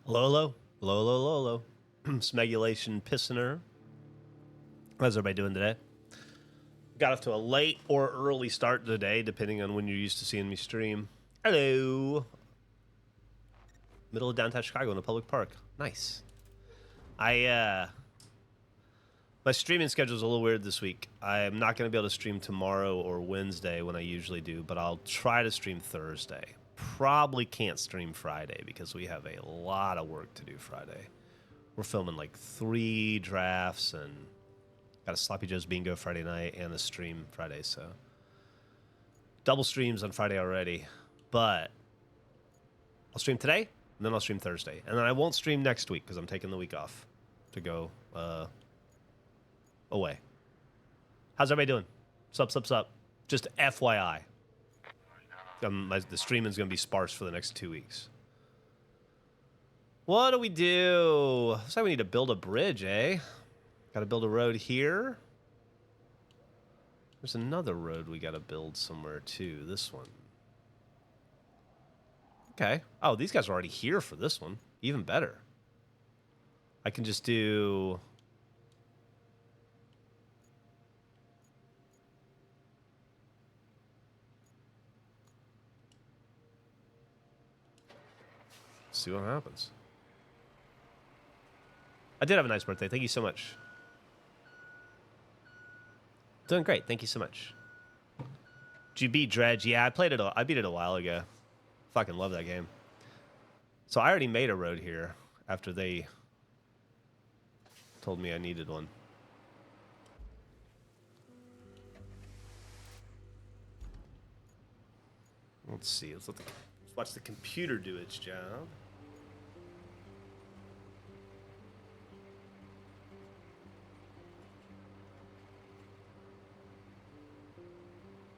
Lolo, Lolo, Smegulation Pissener. How's everybody doing today? Got off to a late or early start today, depending on when you're used to seeing me stream. Hello. Middle of downtown Chicago in a public park. Nice. My streaming schedule is a little weird this week. I'm not going to be able to stream tomorrow or Wednesday when I usually do, but I'll try to stream Thursday. Probably can't stream Friday because we have a lot of work to do Friday. We're filming like 3 drafts and got a Sloppy Joe's Bingo Friday night and a stream Friday, so double streams on Friday already. But I'll stream today, and then I'll stream Thursday. And then I won't stream next week because I'm taking the week off to go away. How's everybody doing? Sup. Just FYI. The streaming's going to be sparse for the next 2 weeks. What do we do? Looks like we need to build a bridge, eh? Got to build a road here. There's another road we got to build somewhere, too. This one. Okay. Oh, these guys are already here for this one. Even better. I can just do... see what happens. I did have a nice birthday. Thank you so much. Doing great. Thank you so much. Did you beat Dredge? Yeah, I beat it a while ago. Fucking love that game. So I already made a road here after they told me I needed one. Let's see. Let's watch the computer do its job.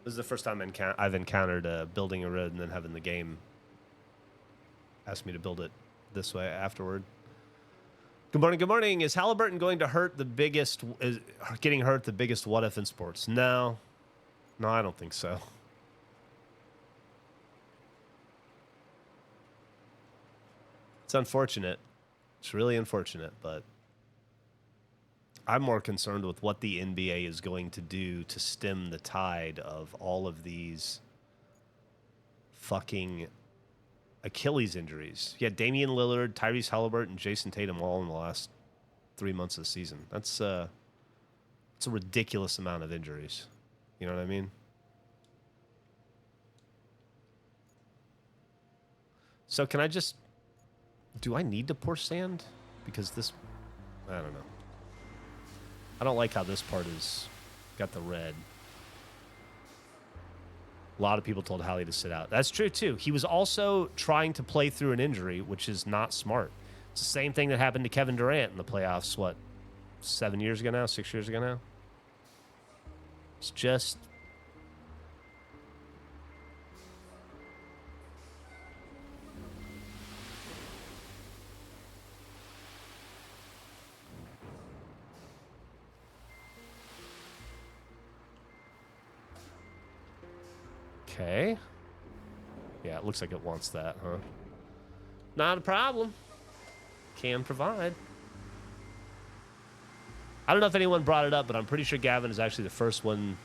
This is the first time I've encountered building a road and then having the game ask me to build it this way afterward. Good morning. Good morning. Is Halliburton going to hurt the biggest? Is getting hurt the biggest what if in sports? No, I don't think so. It's unfortunate. It's really unfortunate, but I'm more concerned with what the NBA is going to do to stem the tide of all of these fucking Achilles injuries. Yeah, Damian Lillard, Tyrese Halliburton, and Jason Tatum all in the last 3 months of the season. It's a ridiculous amount of injuries. You know what I mean? So can I just... do I need to pour sand? Because this... I don't know. I don't like how this part is got the red. A lot of people told Hallie to sit out. That's true, too. He was also trying to play through an injury, which is not smart. It's the same thing that happened to Kevin Durant in the playoffs, 7 years ago now? 6 years ago now? It's just... okay. Yeah, it looks like it wants that, huh? Not a problem. Can provide. I don't know if anyone brought it up, but I'm pretty sure Gavin is actually the first one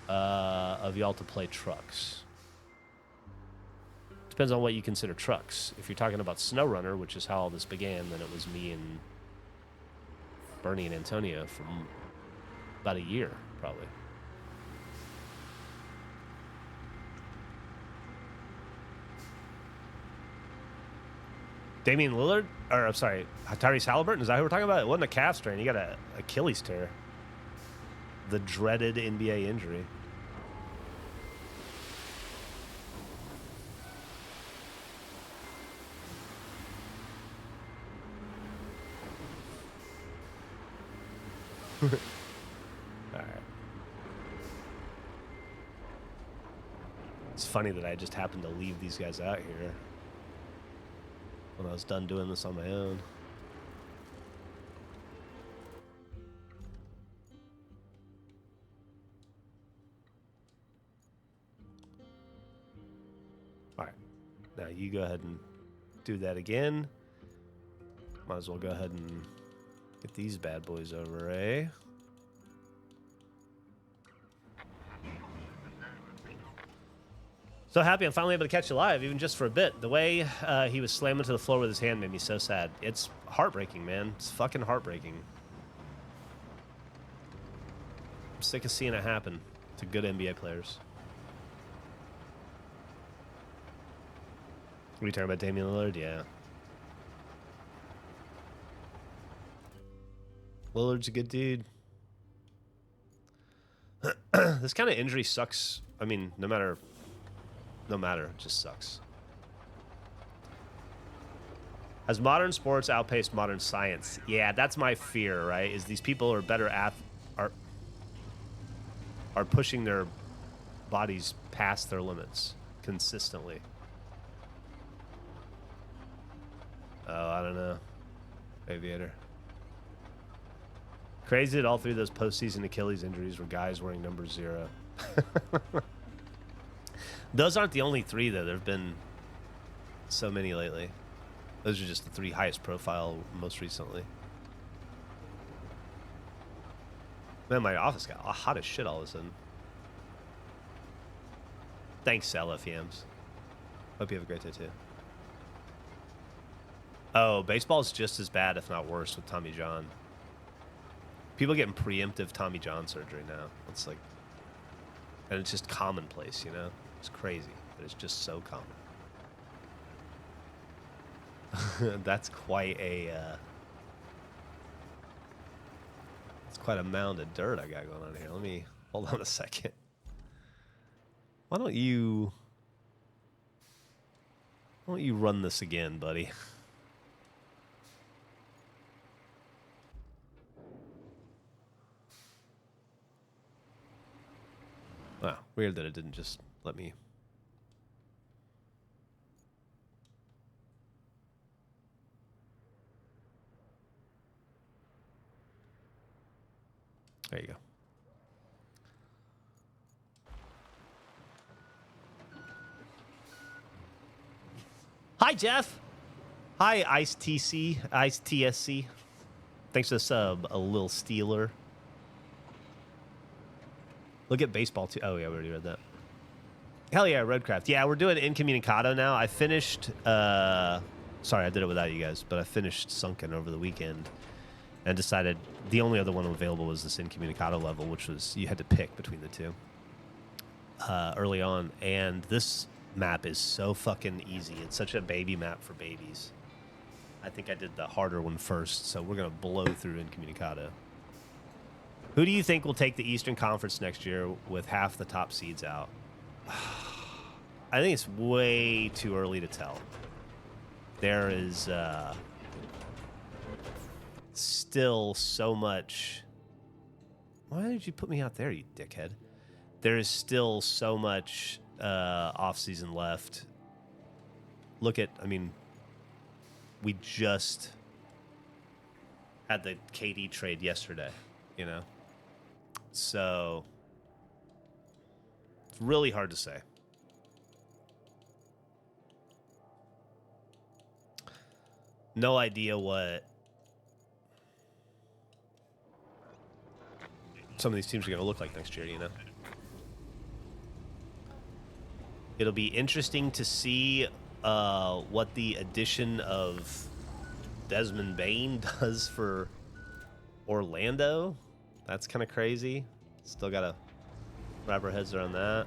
of y'all to play trucks. Depends on what you consider trucks. If you're talking about SnowRunner, which is how all this began, then it was me and Bernie and Antonio for about a year, probably. Damian Lillard? Or, I'm sorry, Tyrese Halliburton? Is that who we're talking about? It wasn't a calf strain. He got an Achilles tear. The dreaded NBA injury. All right. It's funny that I just happened to leave these guys out here when I was done doing this on my own. All right. Now you go ahead and do that again. Might as well go ahead and get these bad boys over, eh? So happy I'm finally able to catch you live, even just for a bit. The way he was slamming to the floor with his hand made me so sad. It's heartbreaking, man. It's fucking heartbreaking. I'm sick of seeing it happen to good NBA players. What are you talking about, Damian Lillard? Yeah. Lillard's a good dude. This kind of injury sucks. I mean, no matter, it just sucks. Has modern sports outpaced modern science? Yeah, that's my fear, right? Is these people are better are pushing their bodies past their limits consistently. Oh, I don't know. Aviator. Crazy that all three of those postseason Achilles injuries were guys wearing number 0. Those aren't the only 3, though. There have been so many lately. Those are just the 3 highest profile most recently. Man, my office got hot as shit all of a sudden. Thanks, LFEMs. Hope you have a great day, too. Oh, baseball's just as bad, if not worse, with Tommy John. People getting preemptive Tommy John surgery now. It's like, and it's just commonplace, you know? It's crazy, but it's just so common. That's quite a, it's quite a mound of dirt I got going on here. Let me, hold on a second. Why don't you run this again, buddy? Wow, weird that it didn't just let me. There you go. Hi, Jeff. Hi, Ice TC, Ice TSC. Thanks for the sub, a little Steeler. Look at baseball too. Oh yeah, we already read that. Hell yeah, Roadcraft. Yeah, we're doing incommunicado now. I finished. Sorry, I did it without you guys, but I finished Sunken over the weekend, and decided the only other one available was this incommunicado level, which was you had to pick between the two early on. And this map is so fucking easy. It's such a baby map for babies. I think I did the harder one first, so we're gonna blow through incommunicado. Who do you think will take the Eastern Conference next year with half the top seeds out? I think it's way too early to tell. There is still so much. Why did you put me out there, you dickhead? There is still so much off-season left. Look at, I mean, we just had the KD trade yesterday, you know? So it's really hard to say. No idea what some of these teams are going to look like next year, you know? It'll be interesting to see what the addition of Desmond Bane does for Orlando. That's kind of crazy. Still got to wrap our heads around that.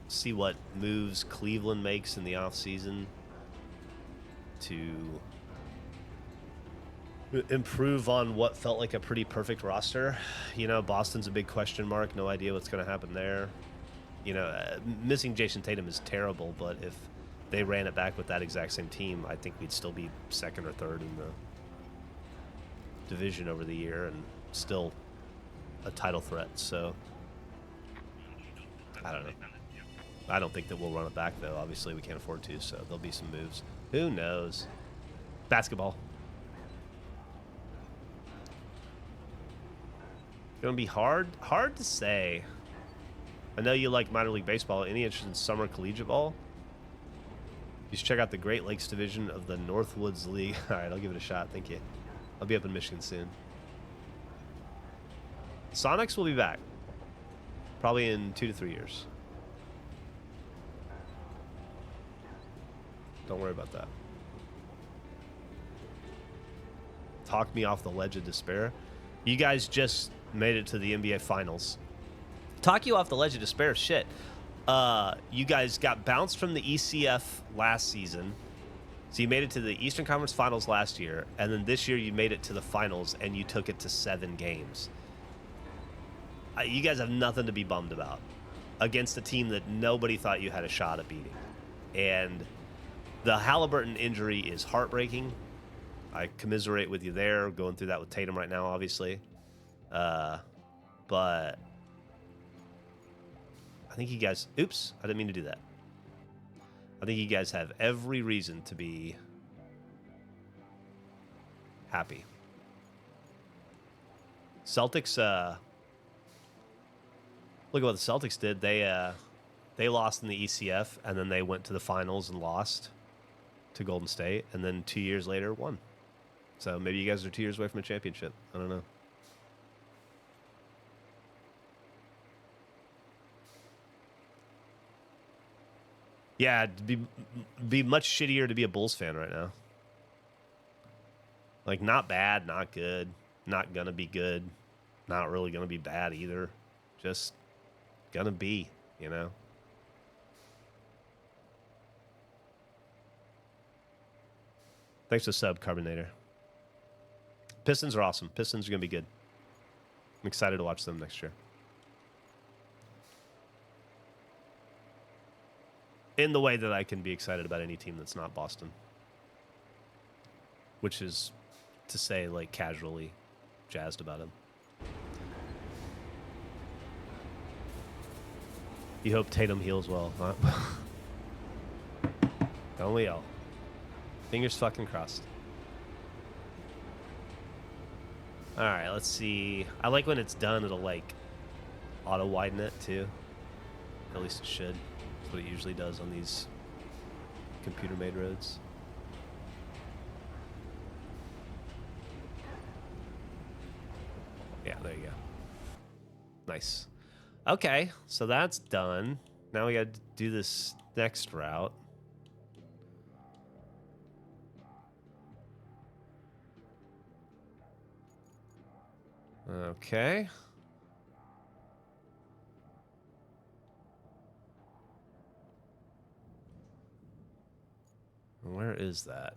See what moves Cleveland makes in the offseason to improve on what felt like a pretty perfect roster. You know, Boston's a big question mark. No idea what's going to happen there. You know, missing Jason Tatum is terrible, but if they ran it back with that exact same team, I think we'd still be second or third in the division over the year and still a title threat. So I don't know. I don't think that we'll run it back, though. Obviously, we can't afford to, so there'll be some moves. Who knows? Basketball. Gonna be hard to say. I know you like minor league baseball. Any interest in summer collegiate ball? You should check out the Great Lakes division of the Northwoods League. All right, I'll give it a shot. Thank you. I'll be up in Michigan soon. Sonics will be back. Probably in 2 to 3 years. Don't worry about that. Talk me off the ledge of despair. You guys just made it to the NBA Finals. Talk you off the ledge of despair, shit. You guys got bounced from the ECF last season. So you made it to the Eastern Conference Finals last year, and then this year you made it to the finals and you took it to 7 games. You guys have nothing to be bummed about against a team that nobody thought you had a shot at beating. And the Halliburton injury is heartbreaking. I commiserate with you there, going through that with Tatum right now, obviously. But I think you guys... Oops, I didn't mean to do that. I think you guys have every reason to be happy. Celtics, look at what the Celtics did. They lost in the ECF, and then they went to the finals and lost to Golden State, and then 2 years later won. So maybe you guys are 2 years away from a championship. I don't know. Yeah, it'd be much shittier to be a Bulls fan right now. Like, not bad, not good, not gonna be good, not really gonna be bad either. Just gonna be, you know? Thanks for the sub, Carbonator. Pistons are awesome. Pistons are gonna be good. I'm excited to watch them next year. In the way that I can be excited about any team that's not Boston. Which is to say, like, casually jazzed about him. You hope Tatum heals well, huh? Don't we all? Fingers fucking crossed. Alright, let's see. I like when it's done, it'll, like, auto-widen it, too. At least it should. That's what it usually does on these computer-made roads. Yeah, there you go. Nice. Okay, so that's done. Now we gotta do this next route. Okay. Where is that?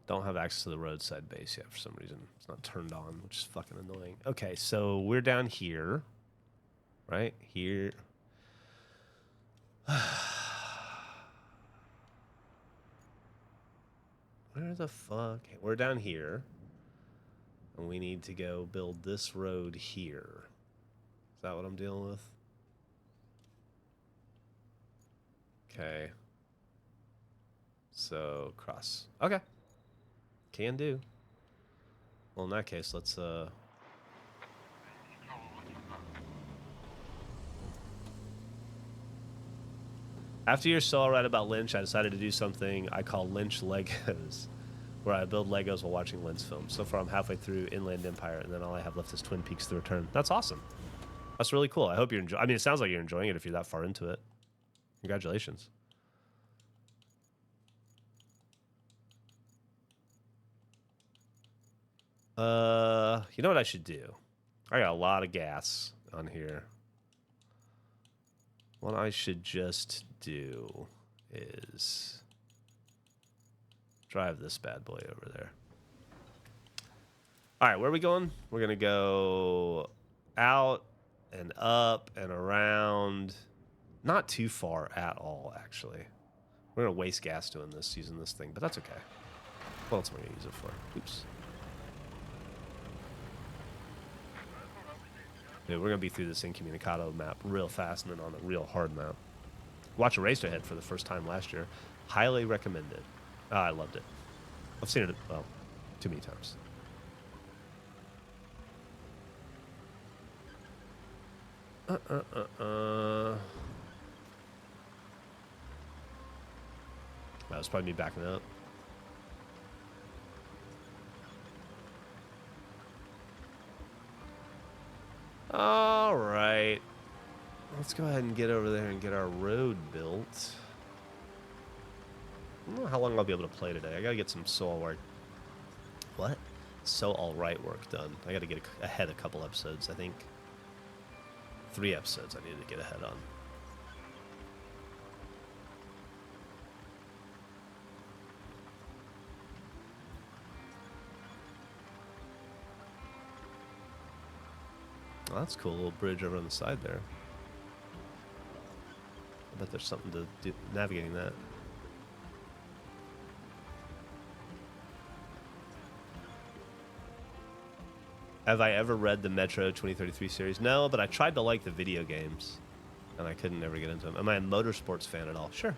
Don't have access to the roadside base yet for some reason. It's not turned on, which is fucking annoying. Okay, so we're down here. Right? Here. Where the fuck? We're down here. And we need to go build this road here. Is that what I'm dealing with? Okay. So, cross. Okay. Can do. Well, in that case, let's, After your solo ride about Lynch, I decided to do something I call Lynch Legos, where I build Legos while watching Lynch films. So far, I'm halfway through Inland Empire, and then all I have left is Twin Peaks: The Return. That's awesome. That's really cool. I hope you're enjoying. I mean, it sounds like you're enjoying it if you're that far into it. Congratulations. You know what I should do? I got a lot of gas on here. What I should just do is drive this bad boy over there. All right, where are we going? We're going to go out and up and around. Not too far at all, actually. We're going to waste gas doing this, using this thing, but that's okay. What else am I going to use it for? Oops. Dude, we're going to be through this incommunicado map real fast and then on a real hard map. Watch Eraserhead for the first time last year. Highly recommended. Oh, I loved it. I've seen it, well, too many times. That was probably me backing up. All right. Let's go ahead and get over there and get our road built. I don't know how long I'll be able to play today. I gotta get some So Alright. What? So Alright work done. I gotta get ahead a couple episodes, I think. 3 episodes I need to get ahead on. Oh, that's cool. A little bridge over on the side there. I bet there's something to do navigating that. Have I ever read the Metro 2033 series? No, but I tried to like the video games, and I couldn't ever get into them. Am I a motorsports fan at all? Sure.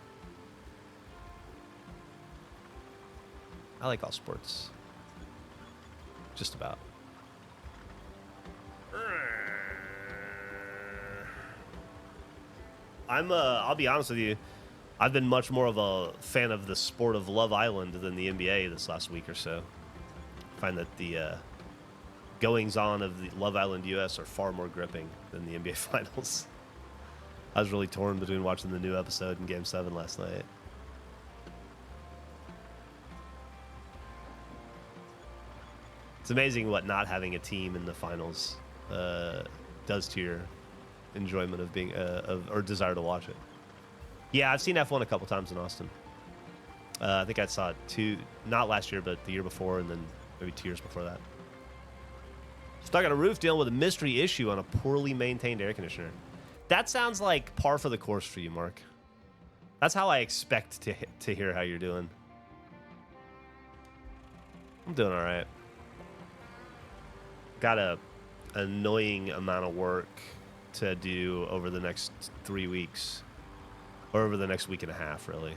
I like all sports. Just about. I'll be honest with you, I've been much more of a fan of the sport of Love Island than the NBA this last week or so. I find that the goings-on of the Love Island US are far more gripping than the NBA Finals. I was really torn between watching the new episode and Game 7 last night. It's amazing what not having a team in the finals does to your enjoyment of being or desire to watch it. Yeah, I've seen F1 a couple times in Austin. I think I saw it not last year, but the year before, and then maybe 2 years before that. Stuck on a roof dealing with a mystery issue on a poorly maintained air conditioner. That sounds like par for the course for you, Mark. That's how I expect to hear how you're doing. I'm doing all right. Got a annoying amount of work to do over the next 3 weeks, or over the next week and a half, really,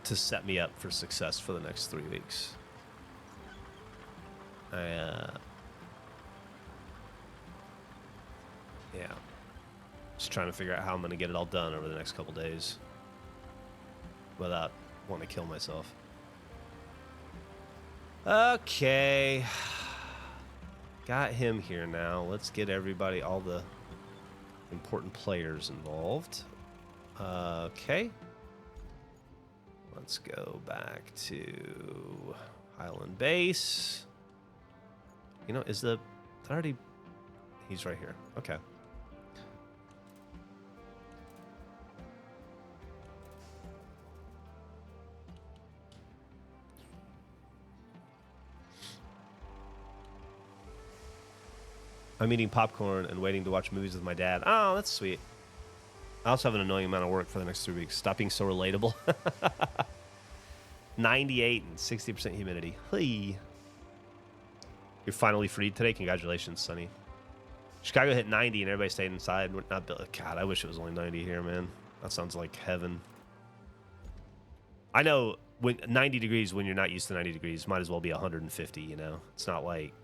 to set me up for success for the next 3 weeks. Yeah. Just trying to figure out how I'm going to get it all done over the next couple days without wanting to kill myself. Okay. Got him here now. Let's get everybody, all the important players involved. Okay. Let's go back to Highland Base. You know, is the... already... He's right here. Okay. I'm eating popcorn and waiting to watch movies with my dad. Oh, that's sweet. I also have an annoying amount of work for the next 3 weeks. Stop being so relatable. 98 and 60% humidity. Hey. You're finally freed today. Congratulations, Sonny. Chicago hit 90 and everybody stayed inside. We're not built. God, I wish it was only 90 here, man. That sounds like heaven. I know when 90 degrees, when you're not used to 90 degrees, might as well be 150, you know? It's not like...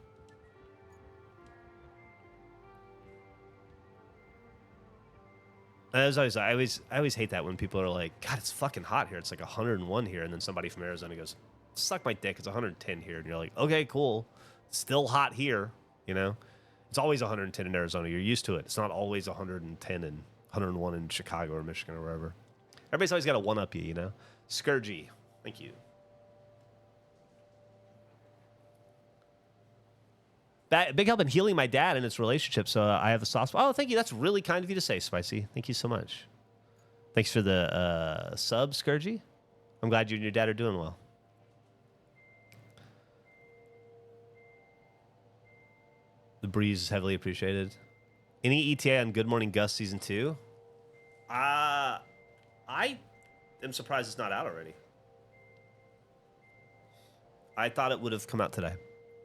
I always hate that when people are like, God, it's fucking hot here. It's like 101 here. And then somebody from Arizona goes, suck my dick. It's 110 here. And you're like, okay, cool. It's still hot here, you know? It's always 110 in Arizona. You're used to it. It's not always 110 and 101 in Chicago or Michigan or wherever. Everybody's always got to one-up you, you know? Scourgy, thank you. Big help in healing my dad and its relationship, so I have a soft spot. Oh, thank you. That's really kind of you to say, Spicy. Thank you so much. Thanks for the sub, Scourgy. I'm glad you and your dad are doing well. The breeze is heavily appreciated. Any ETA on Good Morning Gus Season 2? I am surprised it's not out already. I thought it would have come out today.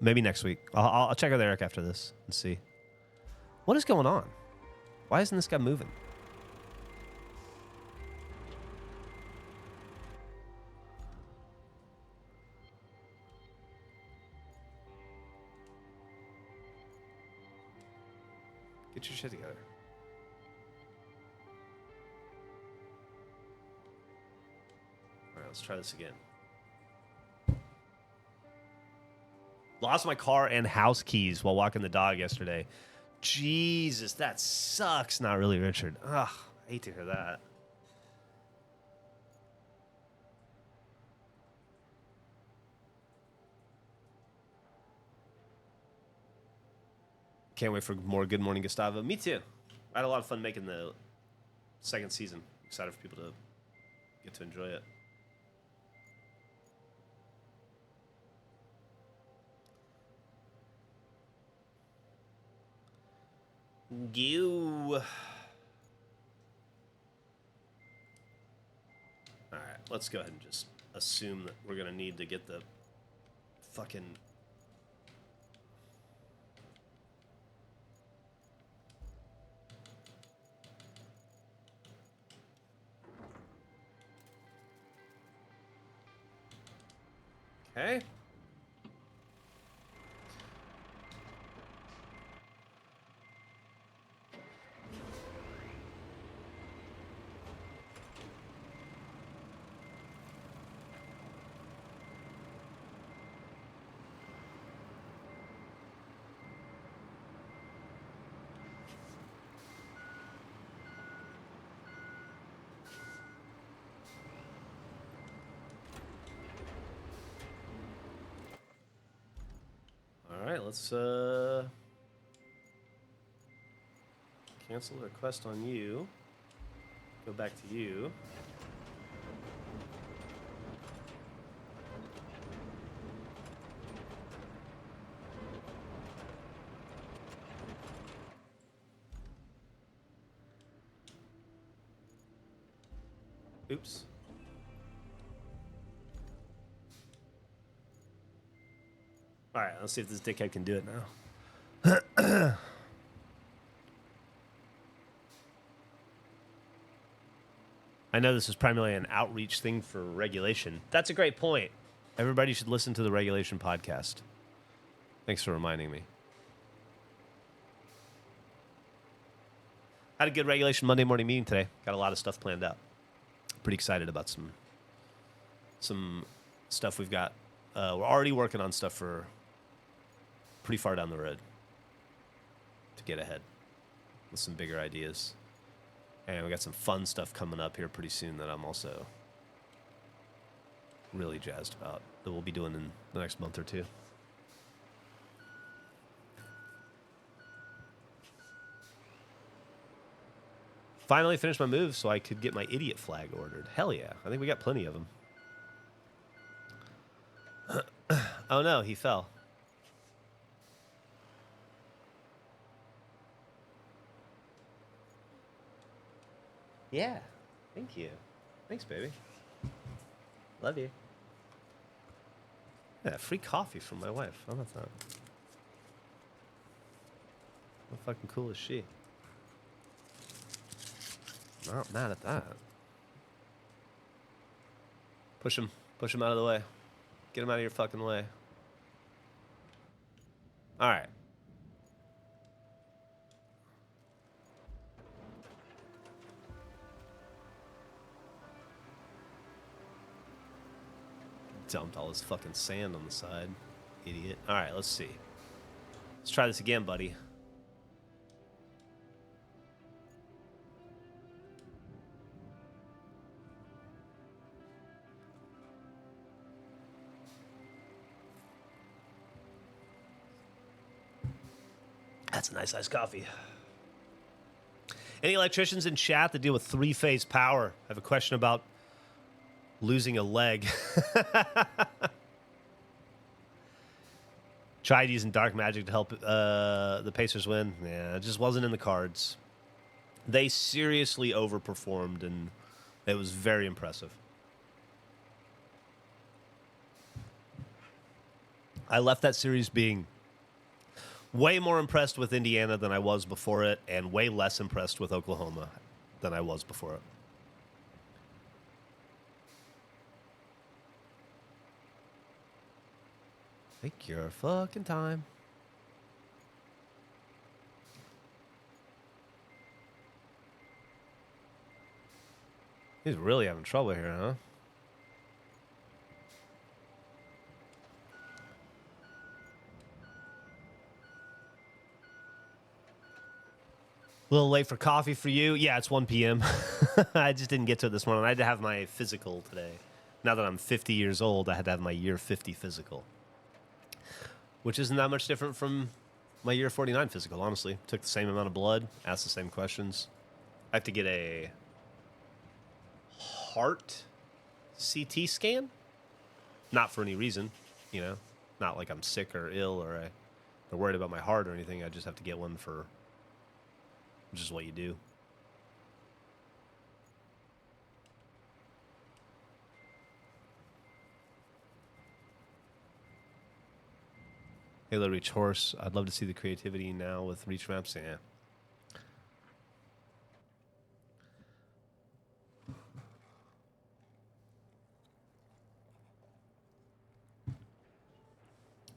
Maybe next week. I'll check with Eric after this and see. What is going on? Why isn't this guy moving? Get your shit together. All right, let's try try this again. Lost my car and house keys while walking the dog yesterday. Jesus, that sucks. Not really, Richard. Ugh, I hate to hear that. Can't wait for more Good Morning Gustavo. Me too. I had a lot of fun making the second season. Excited for people to get to enjoy it. All right, let's go ahead and just assume that we're gonna need to get the fucking. Okay. All right, let's cancel the request on you. Go back to you. Oops. All right, let's see if this dickhead can do it now. I know this is primarily an outreach thing for regulation. That's a great point. Everybody should listen to the regulation podcast. Thanks for reminding me. Had a good regulation Monday morning meeting today. Got a lot of stuff planned out. Pretty excited about some stuff we've got. We're already working on stuff for pretty far down the road to get ahead with some bigger ideas. And we got some fun stuff coming up here pretty soon that I'm also really jazzed about that we'll be doing in the next month or two. Finally finished my moves so I could get my idiot flag ordered. Hell yeah. I think we got plenty of them. Oh no, he fell. Yeah. Thank you. Thanks, baby. Love you. Yeah, free coffee from my wife. How about that? How fucking cool is she? Not mad at that. Push him. Push him out of the way. Get him out of your fucking way. All right. Dumped all this fucking sand on the side. Idiot. All right, let's see. Let's try this again, buddy. That's a nice iced coffee. Any electricians in chat that deal with three-phase power? I have a question about losing a leg. Tried using dark magic to help the Pacers win. Yeah, it just wasn't in the cards. They seriously overperformed, and it was very impressive. I left that series being way more impressed with Indiana than I was before it, and way less impressed with Oklahoma than I was before it. Take your fucking time. He's really having trouble here, huh? A little late for coffee for you. Yeah, it's 1 p.m. I just didn't get to it this morning. I had to have my physical today. Now that I'm 50 years old, I had to have my year 50 physical, which isn't that much different from my year 49 physical, honestly. Took the same amount of blood, asked the same questions. I have to get a heart CT scan. Not for any reason, you know. Not like I'm sick or ill or I'm worried about my heart or anything. I just have to get one for which is what you do. Halo Reach Horse. I'd love to see the creativity now with Reach maps. Yeah.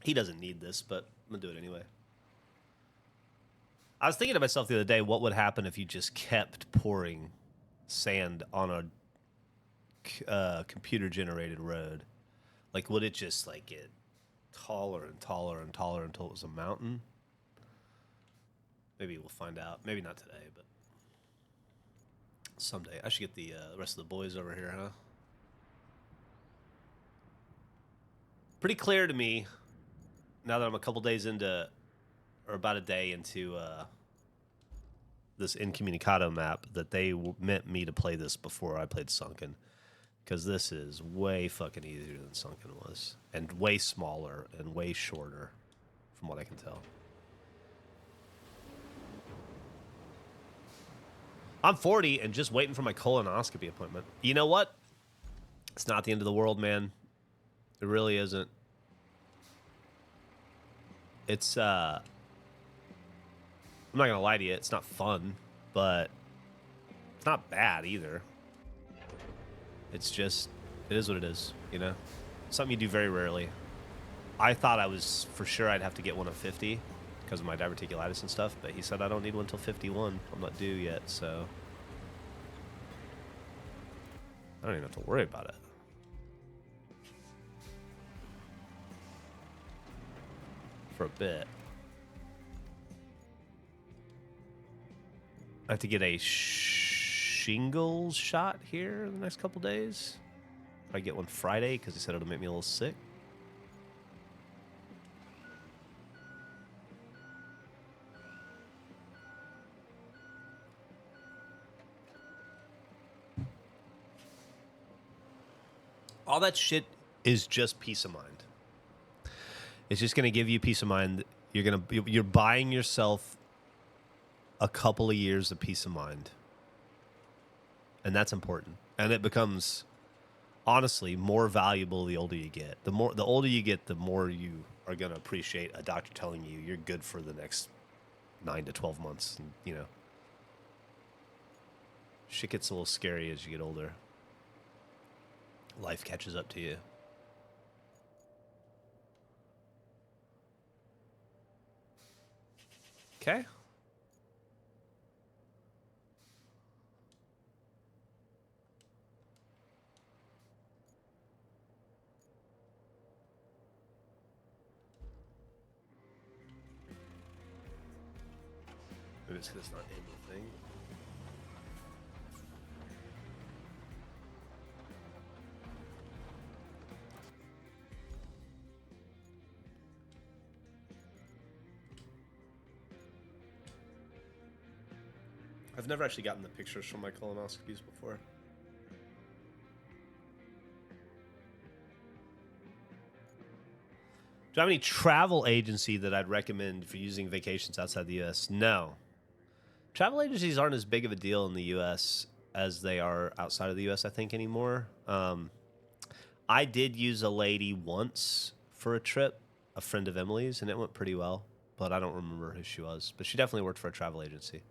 He doesn't need this, but I'm going to do it anyway. I was thinking to myself the other day, what would happen if you just kept pouring sand on a computer-generated road? Like, would it just, like, get taller and taller and taller until it was a mountain? Maybe we'll find out. Maybe not today, but someday. I should get the rest of the boys over here, huh? Pretty clear to me, now that I'm a couple days into, or about a day into this incommunicado map, that they meant me to play this before I played Sunken. Because this is way fucking easier than Sunken was. And way smaller and way shorter, from what I can tell. I'm 40 and just waiting for my colonoscopy appointment. You know what? It's not the end of the world, man. It really isn't. It's, I'm not going to lie to you. It's not fun, but it's not bad either. It's just, it is what it is, you know? Something you do very rarely. I thought I was, for sure I'd have to get one at 50 because of my diverticulitis and stuff, but he said I don't need one until 51. I'm not due yet, so I don't even have to worry about it. For a bit. I have to get a shingles shot here in the next couple days. If I get one Friday, because he said it'll make me a little sick. All that shit is just peace of mind. It's just going to give you peace of mind. You're buying yourself a couple of years of peace of mind. And that's important. And it becomes, honestly, more valuable the older you get. The older you get, the more you are going to appreciate a doctor telling you you're good for the next 9 to 12 months. And, you know, shit gets a little scary as you get older. Life catches up to you. Okay. Maybe it's because it's not in the thing. I've never actually gotten the pictures from my colonoscopies before. Do I have any travel agency that I'd recommend for using vacations outside the U.S.? No. Travel agencies aren't as big of a deal in the U.S. as they are outside of the U.S., I think, anymore. I did use a lady once for a trip, a friend of Emily's, and it went pretty well. But I don't remember who she was. But she definitely worked for a travel agency.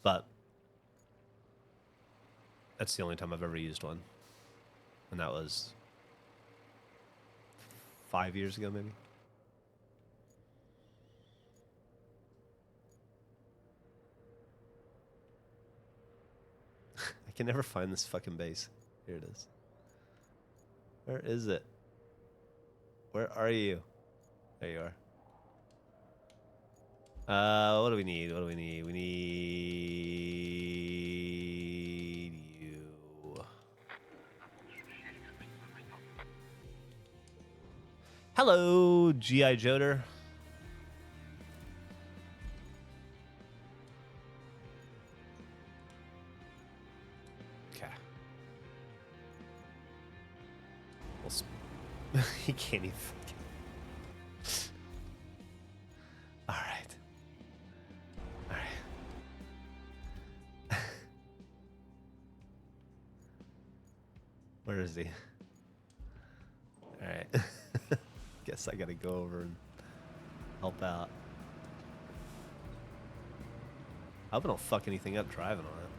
But that's the only time I've ever used one. And that was 5 years ago, maybe. I can never find this fucking base. Here it is. Where is it? Where are you? There you are. What do we need? What do we need? We need you. Hello, G.I. Joder. Okay. He can't even. All right. All right. Where is he? All right. Guess I gotta go over and help out. I hope I don't fuck anything up driving on it.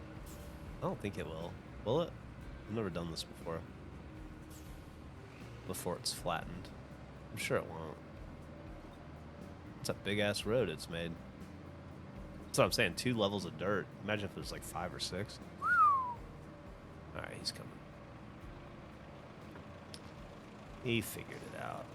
I don't think it will. Will it? I've never done this before. Before it's flattened. I'm sure it won't. It's a big ass road it's made. That's what I'm saying. 2 levels of dirt. Imagine if it was like 5 or 6. Alright, he's coming. He figured it out.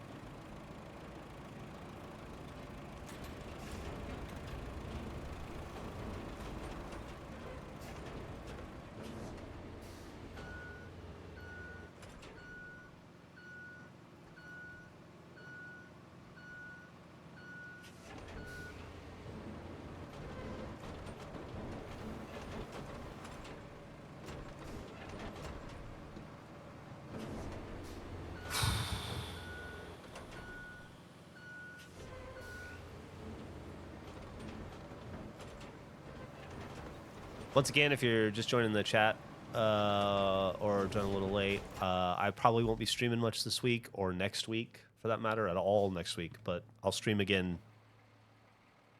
Once again, if you're just joining the chat or joining a little late, I probably won't be streaming much this week or next week, for that matter, at all next week. But I'll stream again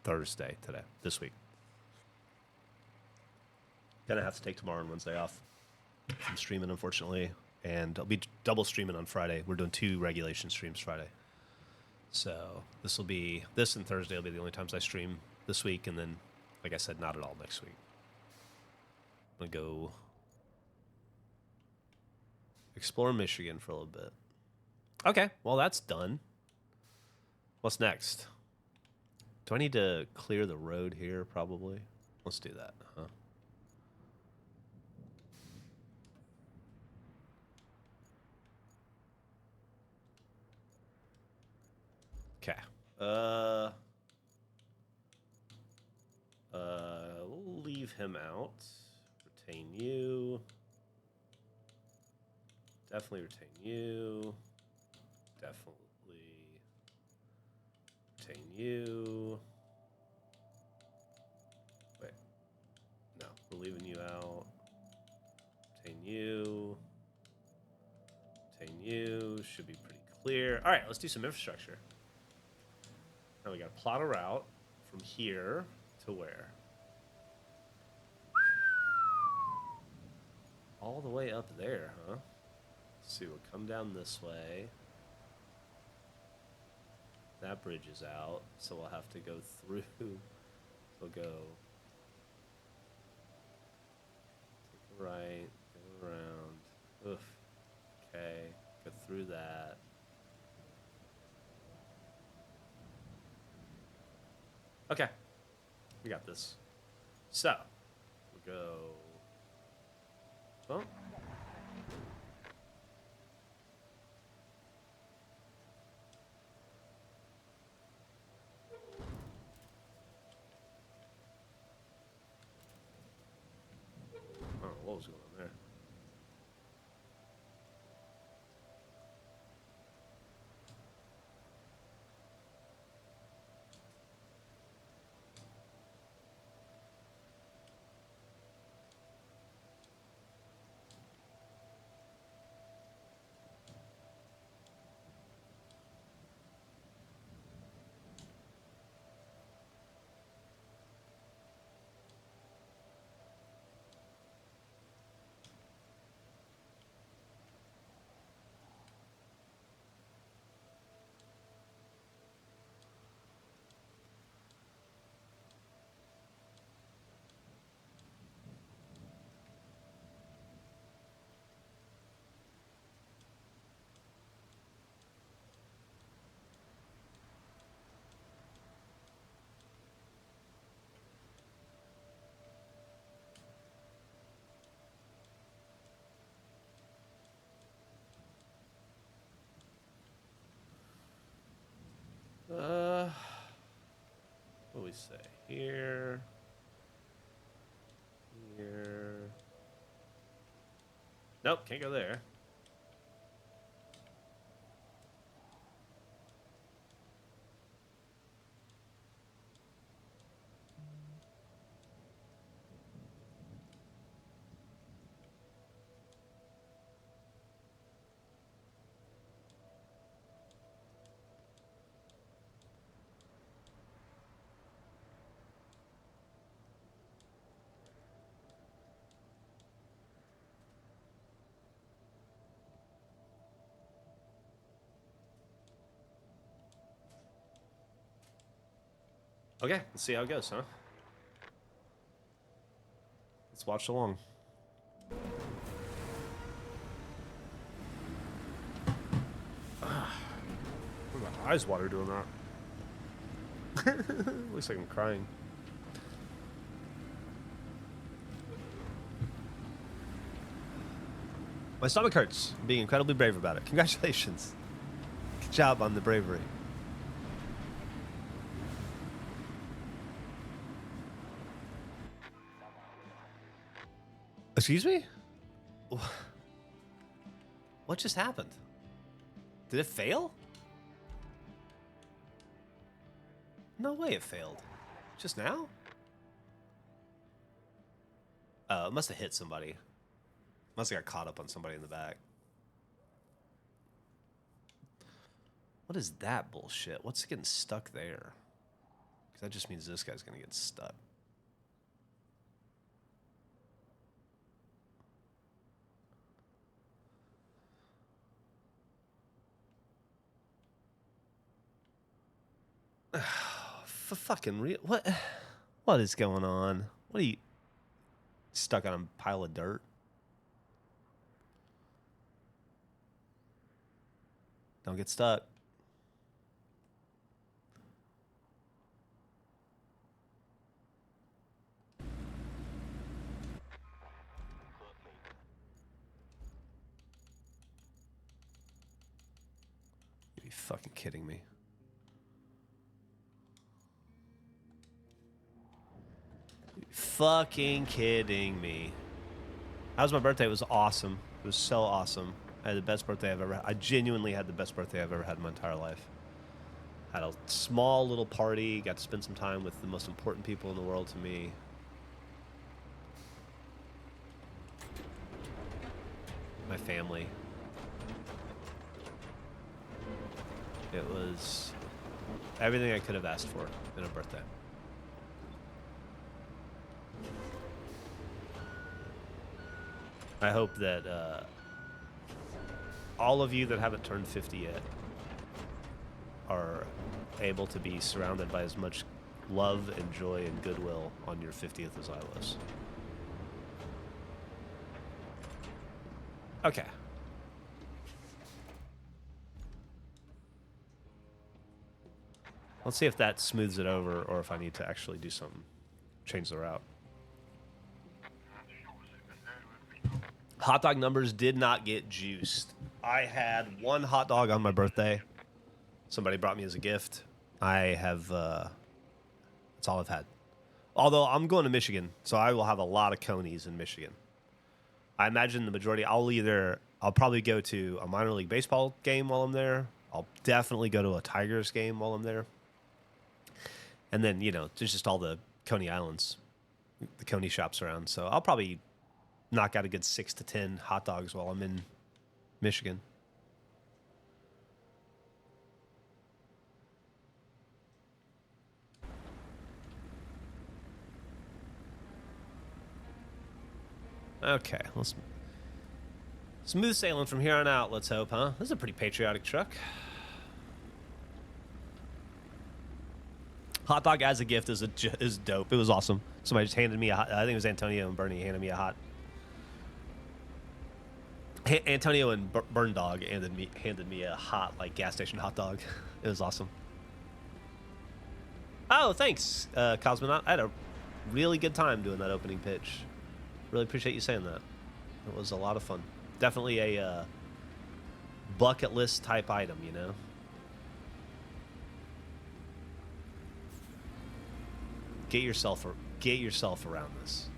Thursday this week. Gonna have to take tomorrow and Wednesday off from streaming, unfortunately. And I'll be double streaming on Friday. We're doing 2 regulation streams Friday. So this and Thursday will be the only times I stream this week. And then, like I said, not at all next week. I'm gonna go explore Michigan for a little bit. Okay, well that's done. What's next? Do I need to clear the road here? Probably. Let's do that, huh? Okay. We'll leave him out. Retain you. Definitely retain you. Definitely retain you. Wait. No, we're leaving you out. Retain you. Retain you. Should be pretty clear. All right, let's do some infrastructure. Now we got to plot a route from here to where? All the way up there, huh? Let's see, we'll come down this way. That bridge is out, so we'll have to go through. We'll go. Take a right, go around. Oof. Okay, go through that. Okay, we got this. So, we'll go. Oh. Oh, what was going on there? we say? Here. Here. Nope, can't go there. Okay, let's see how it goes, huh? Let's watch along. My eyes water doing that. Looks like I'm crying. My stomach hurts. I'm being incredibly brave about it. Congratulations. Good job on the bravery. Excuse me? What just happened? Did it fail? No way it failed. Just now? Oh, it must have hit somebody. Must have got caught up on somebody in the back. What is that bullshit? What's getting stuck there? Because that just means this guy's going to get stuck. For fucking real? What is going on? What are you stuck on a pile of dirt? Don't get stuck. You're fucking kidding me. Fucking kidding me. That was my birthday. It was awesome. It was so awesome. I had the best birthday I've ever had. I genuinely had the best birthday I've ever had in my entire life. Had a small little party. Got to spend some time with the most important people in the world to me. My family. It was everything I could have asked for in a birthday. I hope that all of you that haven't turned 50 yet are able to be surrounded by as much love and joy and goodwill on your 50th as I was. Okay. Let's see if that smooths it over or if I need to actually do something. Change the route. Hot dog numbers did not get juiced. I had one hot dog on my birthday. Somebody brought me as a gift. I have, that's all I've had. Although I'm going to Michigan, so I will have a lot of conies in Michigan. I imagine the majority, I'll probably go to a minor league baseball game while I'm there. I'll definitely go to a Tigers game while I'm there. And then, you know, there's just all the Coney Islands, the Coney shops around. So I'll probably knock out a good 6 to 10 hot dogs while I'm in Michigan. Okay, let's smooth sailing from here on out, let's hope, huh? This is a pretty patriotic truck. Hot dog as a gift is dope. It was awesome. Somebody just handed me I think it was Antonio and Bernie handed me a hot. Antonio and Burn Dog handed me a hot, like, gas station hot dog. It was awesome. Oh, thanks, Cosmonaut. I had a really good time doing that opening pitch. Really appreciate you saying that. It was a lot of fun. Definitely a bucket list type item, you know? Get yourself around this.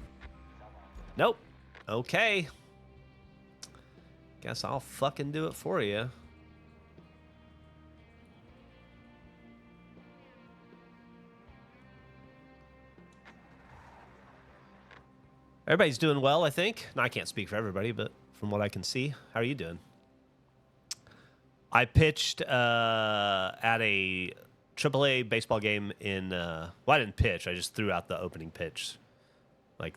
Nope. Okay. Guess I'll fucking do it for you. Everybody's doing well, I think. No, I can't speak for everybody, but from what I can see, how are you doing? I pitched at a AAA baseball game in. Well, I didn't pitch. I just threw out the opening pitch, like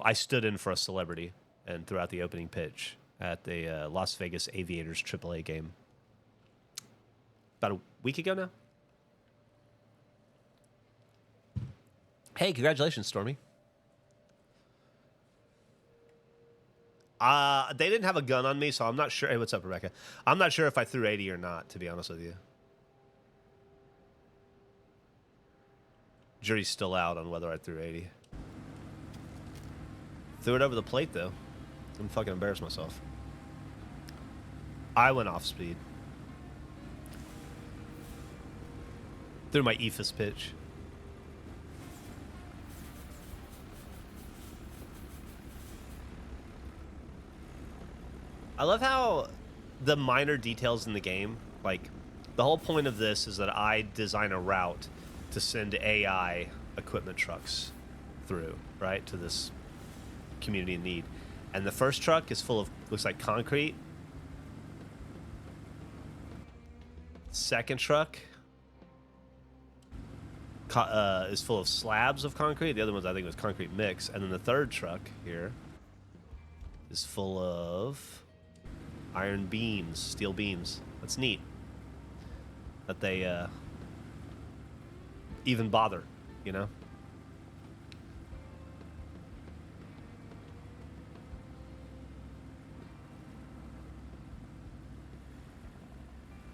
I stood in for a celebrity and threw out the opening pitch at the Las Vegas Aviators AAA game about a week ago now. Hey, congratulations, Stormy. They didn't have a gun on me, so I'm not sure. Hey, what's up, Rebecca? I'm not sure if I threw 80 or not, to be honest with you. Jury's still out on whether I threw 80. Threw it over the plate, though. I'm fucking embarrassed myself. I went off speed. Threw my eephus pitch. I love how the minor details in the game, like, the whole point of this is that I design a route to send AI equipment trucks through, right, to this community in need. And the first truck is full of, looks like concrete. Second truck is full of slabs of concrete. The other ones, I think, was concrete mix. And then the third truck here is full of iron beams, steel beams. That's neat that they even bother, you know?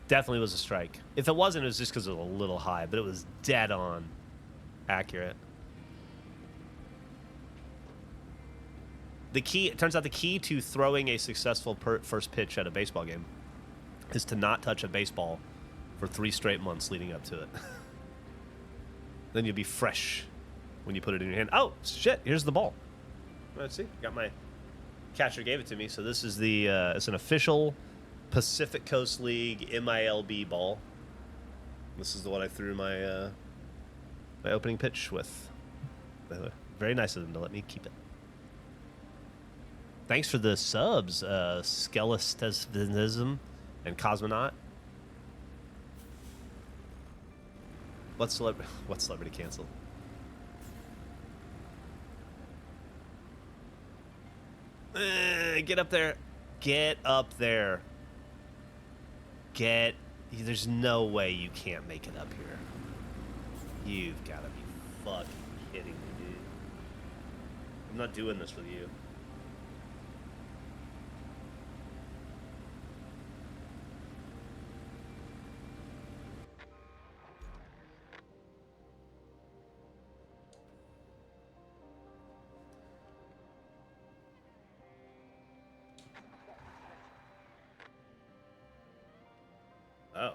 Definitely was a strike. If it wasn't, it was just because it was a little high, but it was dead on accurate. The key, it turns out the key to throwing a successful first pitch at a baseball game is to not touch a baseball for 3 straight months leading up to it. Then you'll be fresh when you put it in your hand. Oh, shit, here's the ball. Let's see. Got my catcher gave it to me. So this is the, it's an official Pacific Coast League MILB ball. This is the one I threw my, my opening pitch with. Very nice of them to let me keep it. Thanks for the subs, Skelistism and Cosmonaut. What celebrity canceled? Get up there. Get up there. There's no way you can't make it up here. You've got to be fucking kidding me, dude. I'm not doing this with you. Oh.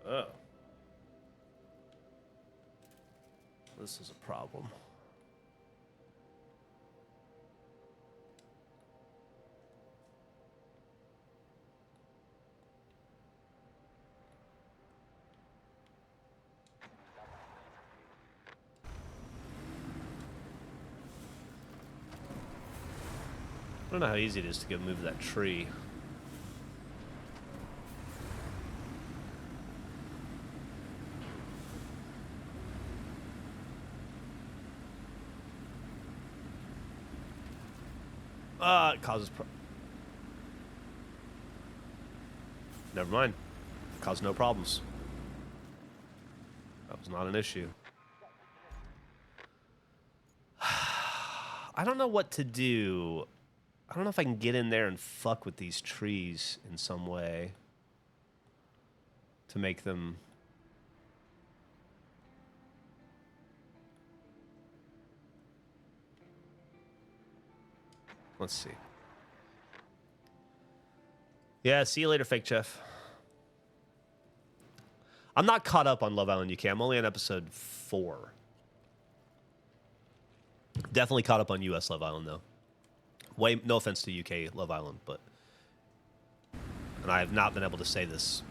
Oh. This is a problem. I don't know how easy it is to go move that tree. It causes never mind. It caused no problems. That was not an issue. I don't know what to do. I don't know if I can get in there and fuck with these trees in some way to make them... Let's see. Yeah, see you later, Fake Jeff. I'm not caught up on Love Island UK. I'm only on episode 4. Definitely caught up on US Love Island, though. No offense to UK Love Island, but... And I have not been able to say this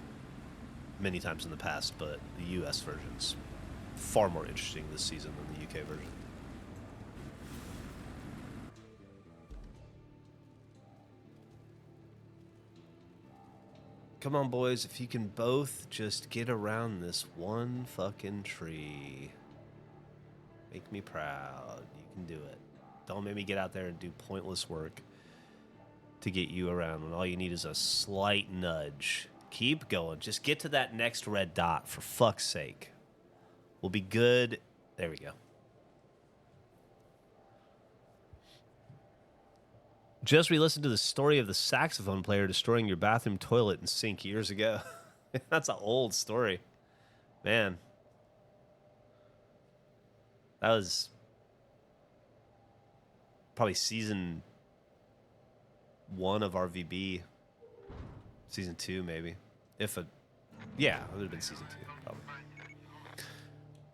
many times in the past, but the US version's far more interesting this season than the UK version. Come on, boys. If you can both just get around this one fucking tree. Make me proud. You can do it. Don't make me get out there and do pointless work to get you around when all you need is a slight nudge. Keep going. Just get to that next red dot, for fuck's sake. We'll be good. There we go. Just re-listened to the story of the saxophone player destroying your bathroom toilet and sink years ago. That's an old story. Man. That was probably season 1 of RVB. Season 2, maybe. Yeah, it would have been season 2, probably.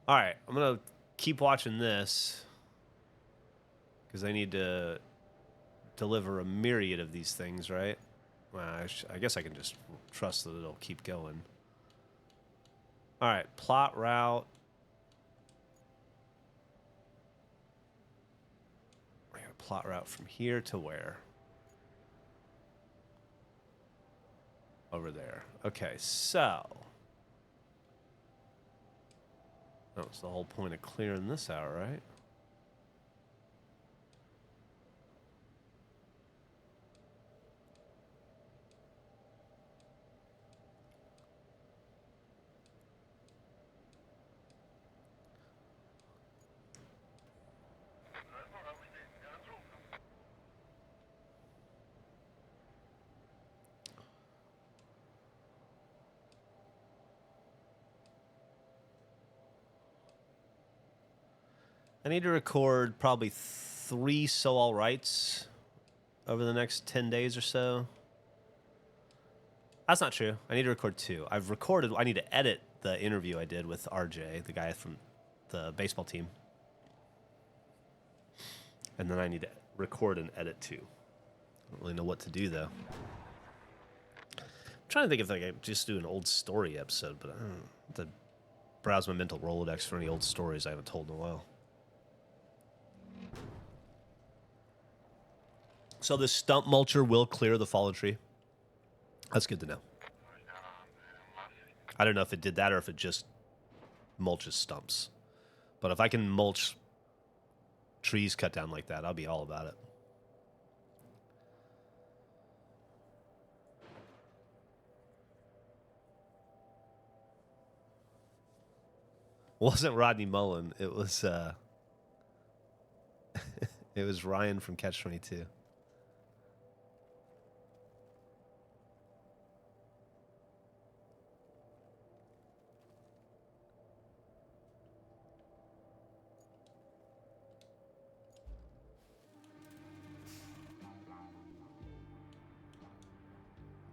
All right, I'm going to keep watching this because I need to deliver a myriad of these things, right? Well, I guess I can just trust that it'll keep going. All right, plot route. We're going to plot route from here to where? Over there. Okay, so. That was the whole point of clearing this out, right? I need to record probably 3 So All Rights over the next 10 days or so. That's not true. I need to record 2. I need to edit the interview I did with RJ, the guy from the baseball team. And then I need to record and edit 2. I don't really know what to do, though. I'm trying to think if I could just do an old story episode, but I don't know. I have to browse my mental Rolodex for any old stories I haven't told in a while. So the stump mulcher will clear the fallen tree. That's good to know. I don't know if it did that or if it just mulches stumps. But if I can mulch trees cut down like that, I'll be all about it. It wasn't Rodney Mullen. It was it was Ryan from Catch-22.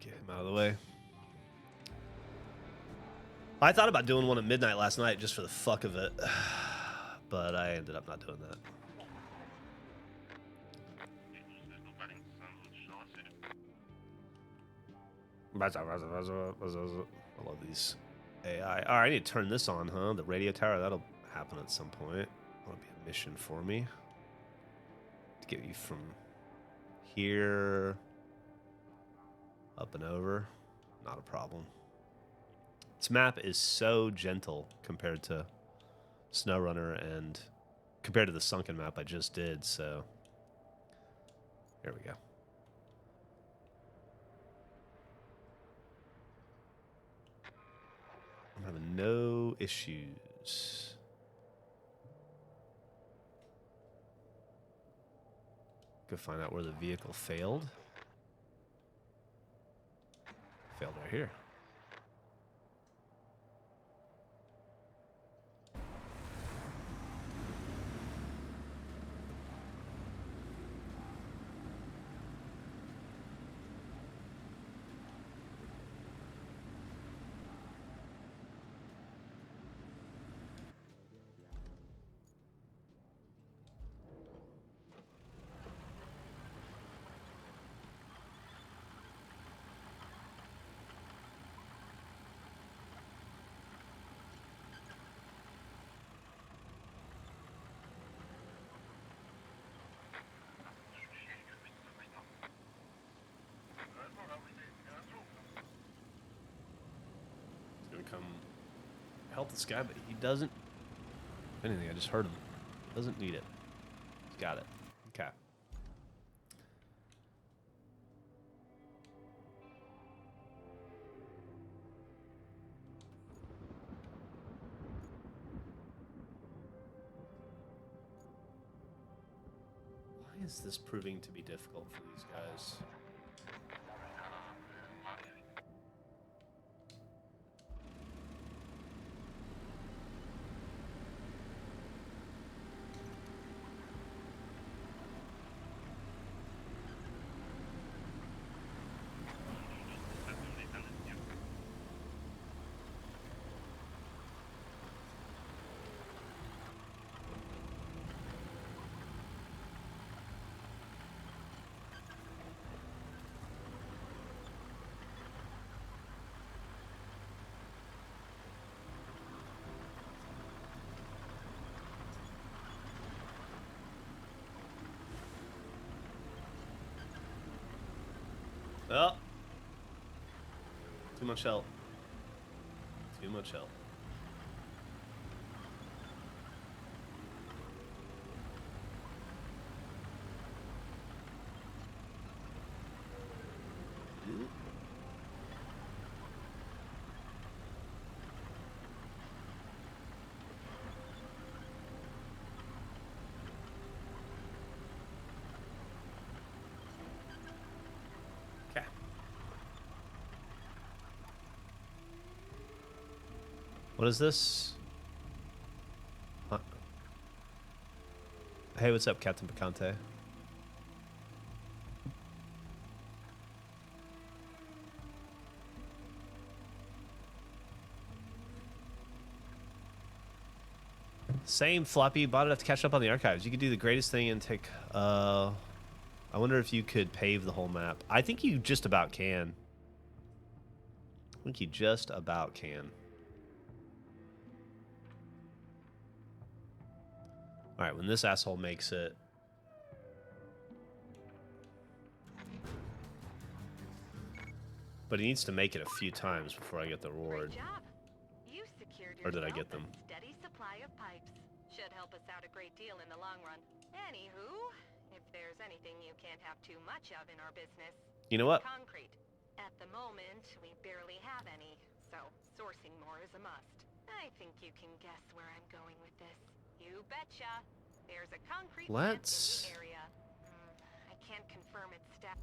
Get him out of the way. I thought about doing one at midnight last night just for the fuck of it, but I ended up not doing that. I love these AI. All right, I need to turn this on, huh? The radio tower, that'll happen at some point. That'll be a mission for me. To get you from here up and over. Not a problem. This map is so gentle compared to SnowRunner and compared to the sunken map I just did, so here we go. I'm having no issues. Go find out where the vehicle failed. Failed right here. this guy, but he doesn't. If anything, I just heard him. Doesn't need it. He's got it. Okay. Why is this proving to be difficult for these guys? Oh. Too much help. Too much help. Okay. What is this? Hey, what's up, Captain Picante? Same, Floppy. Bought enough to catch up on the archives. You could do the greatest thing and take... I wonder if you could pave the whole map. I think you just about can. I think you just about can. Alright, when this asshole makes it... But he needs to make it a few times before I get the reward. Or did I get them? Steady supply of pipes. Should help us out a great deal in the long run. Anywho, if there's anything you can't have too much of in our business... You know what? Concrete. At the moment, we barely have any, so sourcing more is a must. I think you can guess where I'm going with this. You betcha. There's a concrete plant in the area. I can't confirm its status.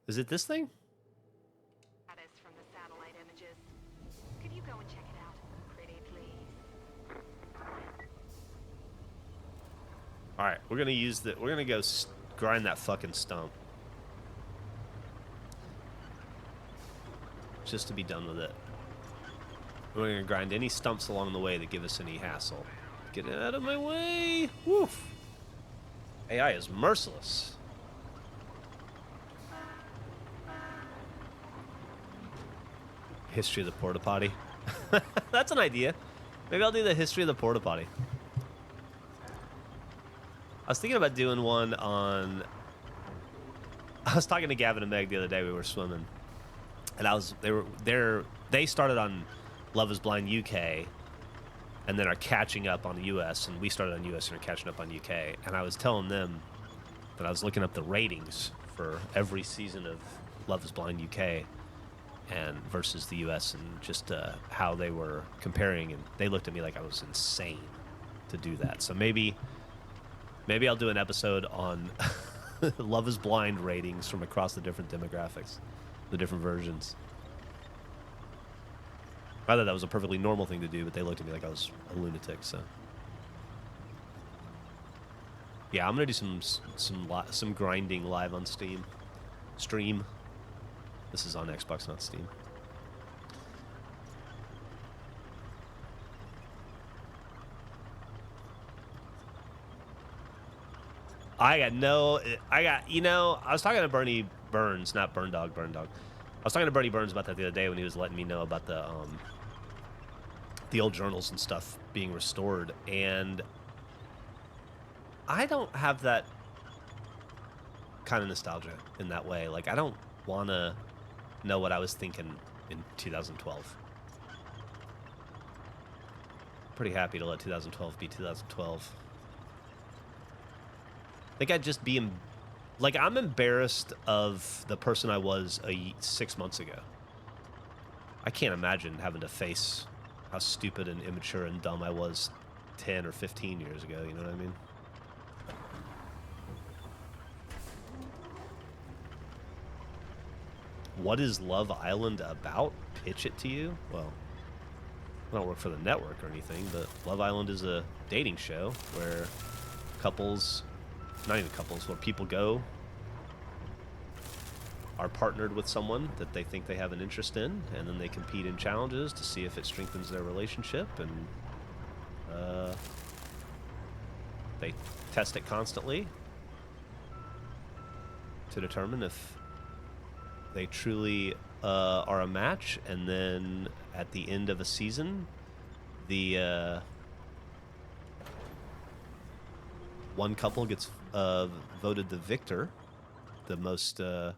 Is it this thing? From the satellite images. Could you go and check it out? Pretty please. Alright, we're gonna use the... We're gonna go grind that fucking stump. Just to be done with it. We're gonna grind any stumps along the way that give us any hassle. Get it out of my way! Woof! AI is merciless. History of the porta potty. That's an idea. Maybe I'll do the history of the porta potty. I was thinking about doing one on... I was talking to Gavin and Meg the other day. We were swimming, and they started on Love Is Blind UK, and then are catching up on the US, and we started on US and are catching up on UK. And I was telling them that I was looking up the ratings for every season of Love Is Blind UK and versus the US, and just how they were comparing, and they looked at me like I was insane to do that. So maybe I'll do an episode on Love Is Blind ratings from across the different demographics, the different versions. I thought that was a perfectly normal thing to do, but they looked at me like I was a lunatic. So yeah, I'm gonna do some grinding live on stream. This is on Xbox, not Steam. I was talking to Bernie Burns, not Burn Dog. I was talking to Bernie Burns about that the other day when he was letting me know about the old journals and stuff being restored, and I don't have that kind of nostalgia in that way. Like, I don't want to know what I was thinking in 2012. Pretty happy to let 2012 be 2012. I think I'd just be like, I'm embarrassed of the person I was 6 months ago. I can't imagine having to face how stupid and immature and dumb I was 10 or 15 years ago, you know what I mean? What is Love Island about? Pitch it to you? Well, I don't work for the network or anything, but Love Island is a dating show where couples, not even couples, where people go, are partnered with someone that they think they have an interest in, and then they compete in challenges to see if it strengthens their relationship, and they test it constantly to determine if they truly are a match, and then at the end of a season, the one couple gets voted the victor, the most I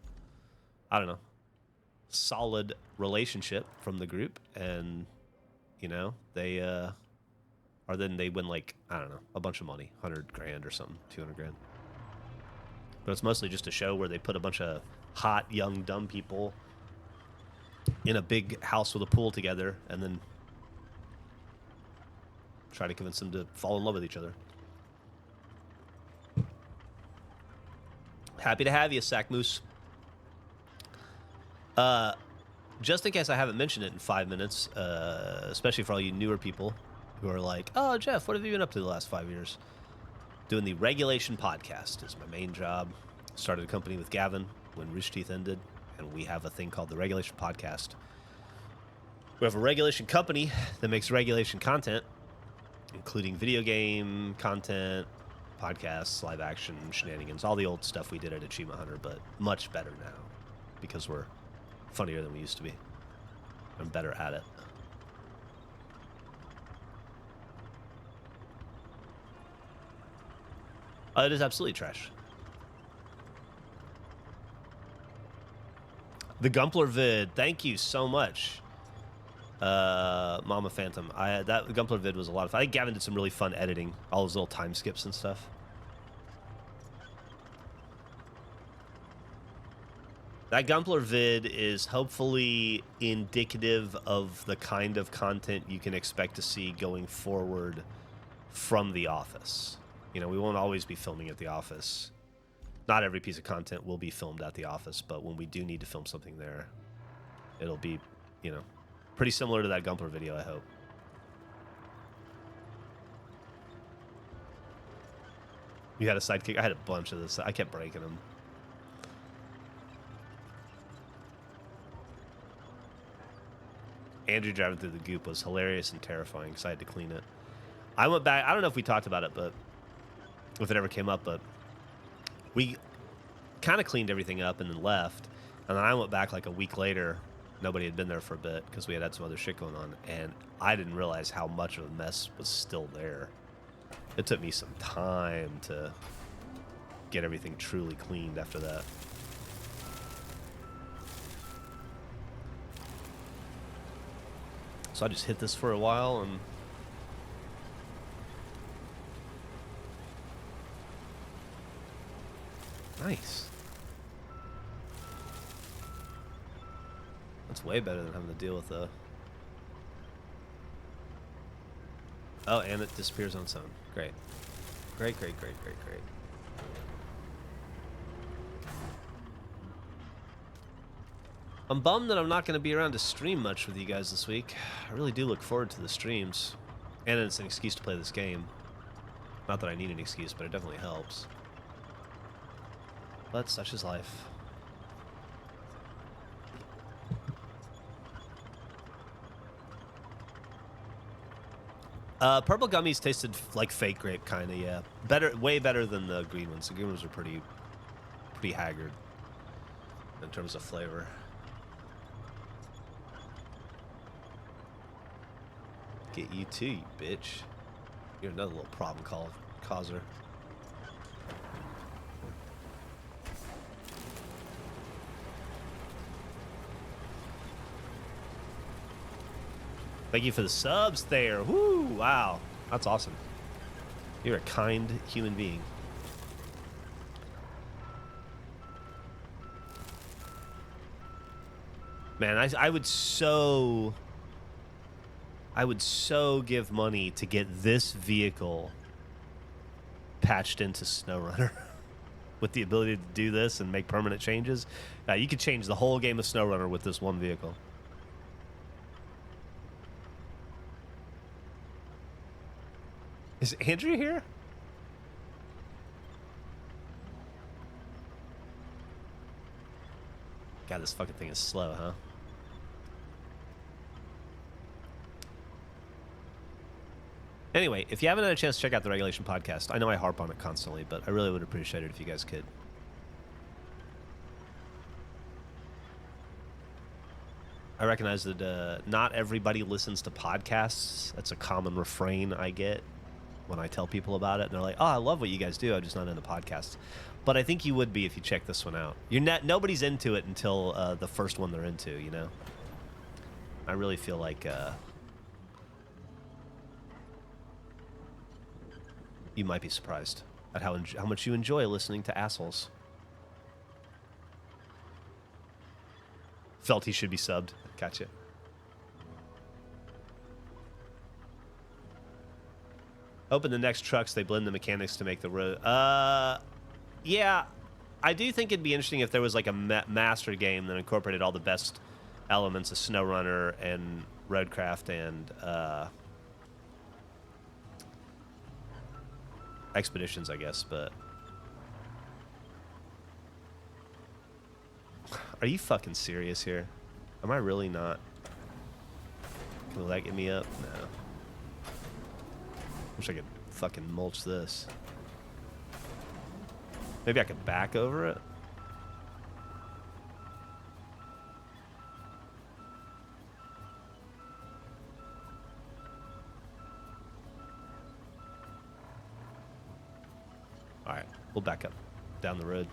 don't know, solid relationship from the group, and you know they or then they win, like, I don't know, a bunch of money, 100 grand or something, 200 grand. But it's mostly just a show where they put a bunch of hot, young, dumb people in a big house with a pool together and then try to convince them to fall in love with each other. Happy to have you, Sack Moose. Just in case I haven't mentioned it in 5 minutes, especially for all you newer people who are like, oh, Jeff, what have you been up to the last 5 years? Doing the Regulation podcast is my main job. Started a company with Gavin when Rooster Teeth ended, and we have a thing called the Regulation podcast. We have a regulation company that makes regulation content, including video game content, podcasts, live action, shenanigans, all the old stuff we did at Achievement Hunter, but much better now because we're funnier than we used to be. I'm better at it. It is absolutely trash. The Gumpler vid, thank you so much, Mama Phantom. That Gumpler vid was a lot of fun. I think Gavin did some really fun editing, all those little time skips and stuff. That Gumpler vid is hopefully indicative of the kind of content you can expect to see going forward from The Office. You know, we won't always be filming at The Office. Not every piece of content will be filmed at The Office, but when we do need to film something there, it'll be, you know, pretty similar to that Gumpler video, I hope. You had a sidekick? I had a bunch of this. I kept breaking them. Andrew driving through the goop was hilarious and terrifying because I had to clean it. I went back. I don't know if we talked about it, but if it ever came up, but we kind of cleaned everything up and then left. And then I went back like a week later. Nobody had been there for a bit because we had some other shit going on. And I didn't realize how much of a mess was still there. It took me some time to get everything truly cleaned after that. So I just hit this for a while and nice. That's way better than having to deal with the... Oh, and it disappears on its own. Great. Great, great, great, great, great. I'm bummed that I'm not going to be around to stream much with you guys this week. I really do look forward to the streams. And it's an excuse to play this game. Not that I need an excuse, but it definitely helps. But such is life. Purple gummies tasted like fake grape, kind of, yeah. Better, way better than the green ones. The green ones are pretty haggard in terms of flavor. Get you too, you bitch. You're another little problem causer. Thank you for the subs there. Woo! Wow. That's awesome. You're a kind human being. Man, I would so give money to get this vehicle patched into SnowRunner with the ability to do this and make permanent changes. You could change the whole game of SnowRunner with this one vehicle. Is Andrea here? God, this fucking thing is slow, huh? Anyway, if you haven't had a chance to check out the Regulation Podcast, I know I harp on it constantly, but I really would appreciate it if you guys could. I recognize that not everybody listens to podcasts. That's a common refrain I get when I tell people about it. And they're like, oh, I love what you guys do. I'm just not into podcasts. But I think you would be if you check this one out. Nobody's into it until the first one they're into, you know? I really feel like... you might be surprised at how much you enjoy listening to assholes. Felt he should be subbed. Gotcha. Open the next trucks. They blend the mechanics to make the road. Yeah, I do think it'd be interesting if there was like a master game that incorporated all the best elements of SnowRunner and Roadcraft and Expeditions, I guess, but... Are you fucking serious here? Am I really not? Will that get me up? No. Wish I could fucking mulch this. Maybe I could back over it? Alright, we'll back up down the road.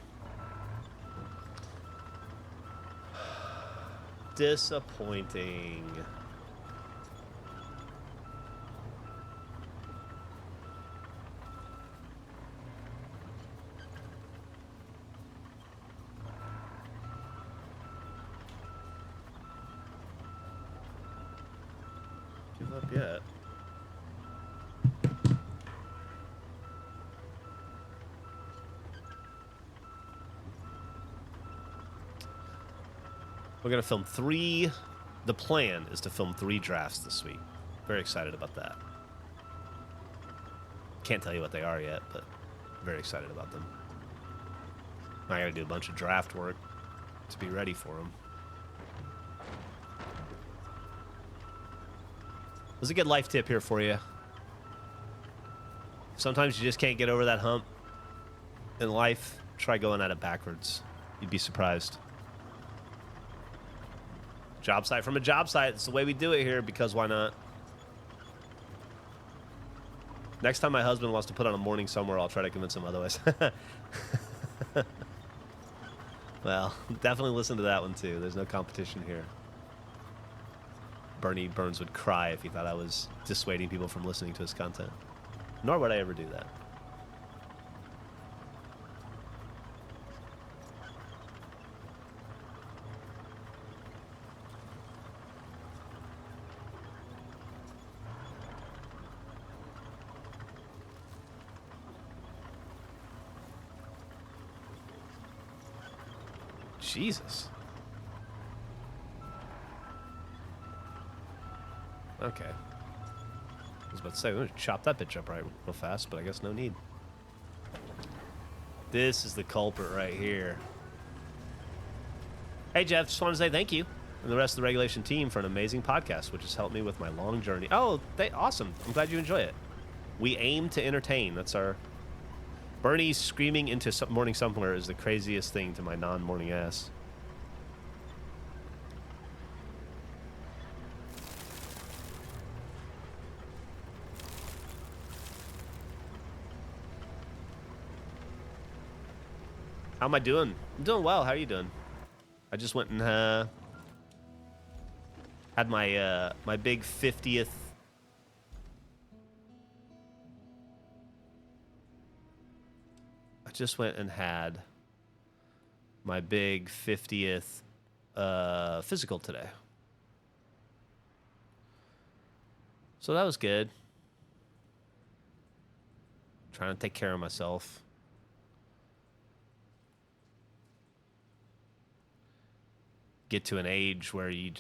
Disappointing. Give up yet. We're going to film 3. The plan is to film 3 drafts this week. Very excited about that. Can't tell you what they are yet, but very excited about them. I got to do a bunch of draft work to be ready for them. There's a good life tip here for you. Sometimes you just can't get over that hump in life. Try going at it backwards. You'd be surprised. Job site from a job site. It's the way we do it here, because why not? Next time my husband wants to put on a morning somewhere, I'll try to convince him otherwise. Well, definitely listen to that one too. There's no competition here. Bernie Burns would cry if he thought I was dissuading people from listening to his content. Nor would I ever do that. Jesus. Okay. I was about to say, we're going to chop that bitch up right real fast, but I guess no need. This is the culprit right here. Hey, Jeff, just want to say thank you and the rest of the Regulation team for an amazing podcast, which has helped me with my long journey. Oh, awesome. I'm glad you enjoy it. We aim to entertain. That's our... Bernie screaming into morning somewhere is the craziest thing to my non-morning ass. How am I doing? I'm doing well. How are you doing? I just went and had Had my my big 50th. I just went and had my big 50th physical today. So that was good. Trying to take care of myself. Get to an age where you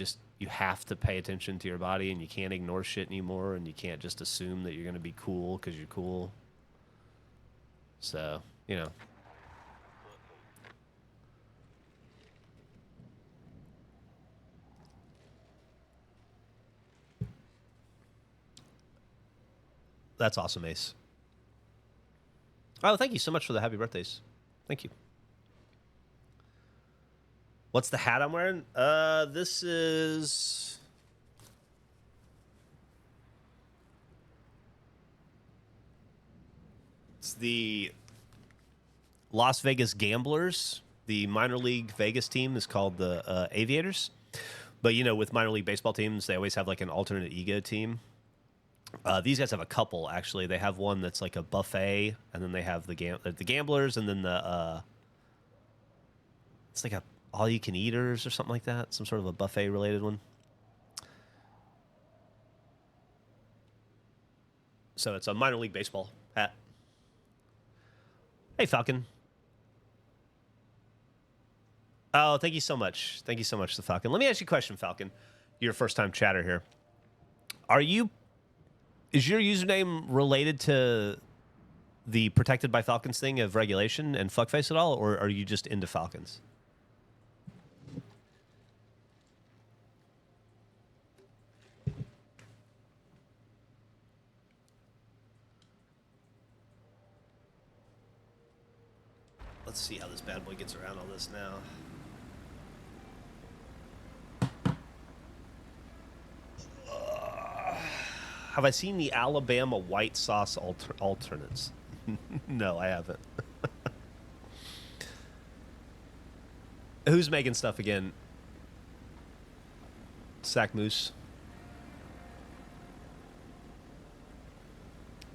have to pay attention to your body and you can't ignore shit anymore and you can't just assume that you're going to be cool because you're cool. So, you know. That's awesome, Ace. Oh, thank you so much for the happy birthdays. Thank you. What's the hat I'm wearing? This is... It's the Las Vegas Gamblers. The minor league Vegas team is called the Aviators. But, you know, with minor league baseball teams, they always have, like, an alternate ego team. These guys have a couple, actually. They have one that's like a buffet, and then they have the Gamblers, and then the... it's like a all-you-can-eaters or something like that. Some sort of a buffet-related one. So it's a minor league baseball hat. Hey, Falcon. Oh, thank you so much. Thank you so much, the Falcon. Let me ask you a question, Falcon. You're a first-time chatter here. Is your username related to the Protected by Falcons thing of regulation and fuckface at all, or are you just into Falcons? Let's see how this bad boy gets around all this now. Have I seen the Alabama white sauce alternates? No, I haven't. Who's making stuff again? Sack Moose.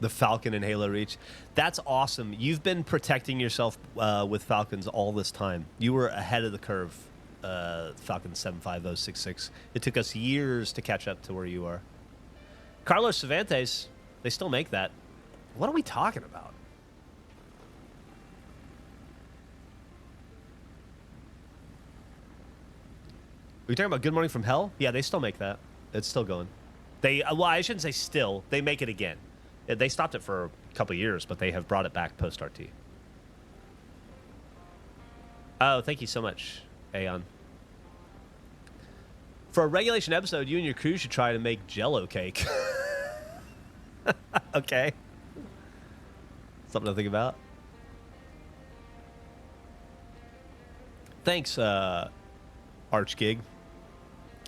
The Falcon and Halo Reach. That's awesome. You've been protecting yourself with Falcons all this time. You were ahead of the curve, Falcon 75066. It took us years to catch up to where you are. Carlos Cervantes, they still make that. What are we talking about? Are we talking about Good Morning from Hell? Yeah, they still make that. It's still going. Well, I shouldn't say still. They make it again. They stopped it for a couple of years, but they have brought it back post-RT. Oh, thank you so much, Aeon. For a regulation episode, you and your crew should try to make Jell-O cake. Okay. Something to think about. Thanks, Archgig.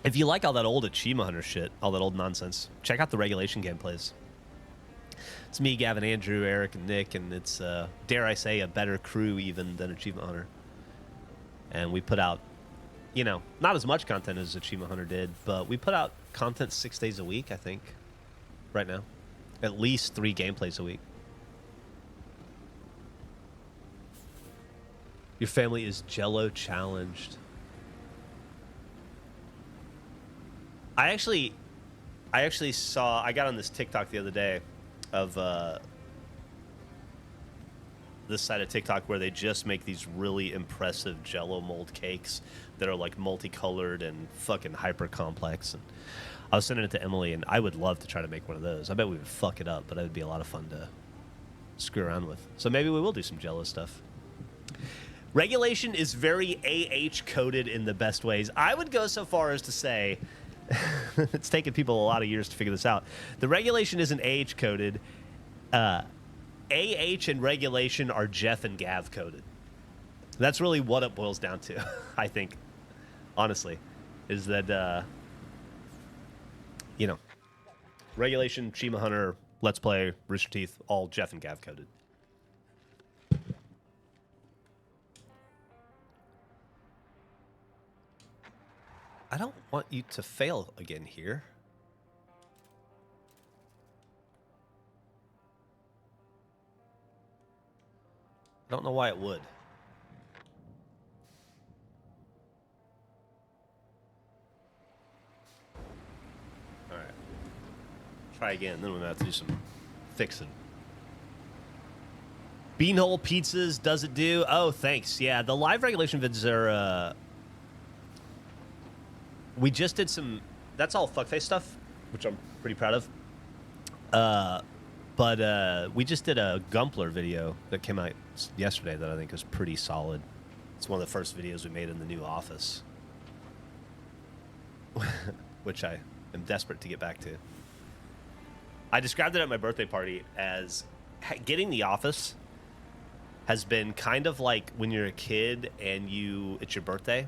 If you like all that old Achievement Hunter shit, all that old nonsense, check out the regulation gameplays. It's me, Gavin, Andrew, Eric, and Nick, and it's, dare I say, a better crew even than Achievement Hunter. And we put out, you know, not as much content as Achievement Hunter did, but we put out content 6 days a week, I think, right now. At least 3 gameplays a week. Your family is Jell-O challenged. I actually saw, I got on this TikTok the other day of this side of TikTok where they just make these really impressive Jell-O mold cakes that are like multicolored and fucking hyper complex. And I was sending it to Emily, and I would love to try to make one of those. I bet we would fuck it up, but it would be a lot of fun to screw around with. So maybe we will do some Jell-O stuff. Regulation is very AH coded in the best ways. I would go so far as to say it's taken people a lot of years to figure this out. The regulation isn't AH coded. AH and regulation are Jeff and Gav coded. That's really what it boils down to, I think, honestly, is that, you know, regulation, Achievement Hunter, Let's Play, Rooster Teeth, all Jeff and Gav coded. I don't want you to fail again here. I don't know why it would. All right. Try again, then we're gonna have to do some fixing. Beanhole pizzas, does it do? Oh, thanks. Yeah, the live regulation vids are, we just did some, that's all fuckface stuff, which I'm pretty proud of. But we just did a Gumpler video that came out yesterday that I think was pretty solid. It's one of the first videos we made in the new office, which I am desperate to get back to. I described it at my birthday party as getting the office has been kind of like when you're a kid and it's your birthday.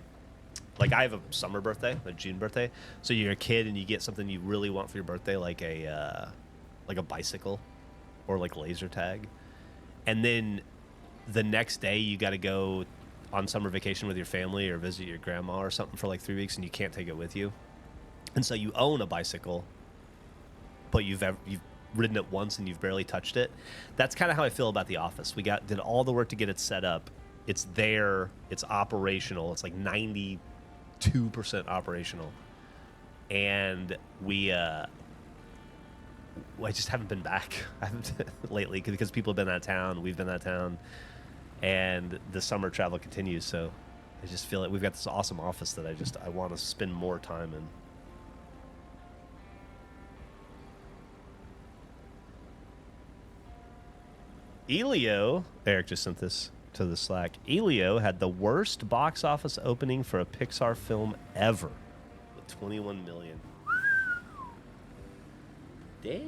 Like, I have a summer birthday, a June birthday. So you're a kid and you get something you really want for your birthday, like a bicycle or like laser tag. And then the next day you got to go on summer vacation with your family or visit your grandma or something for like 3 weeks and you can't take it with you. And so you own a bicycle, but you've ridden it once and you've barely touched it. That's kind of how I feel about the office. We did all the work to get it set up. It's there. It's operational. It's like 92% operational. And I just haven't been back. I haven't lately because people have been out of town. We've been out of town. And the summer travel continues. So I just feel like we've got this awesome office that I want to spend more time in. Elio, Eric just sent this to the Slack. Elio had the worst box office opening for a Pixar film ever, with 21 million. Damn.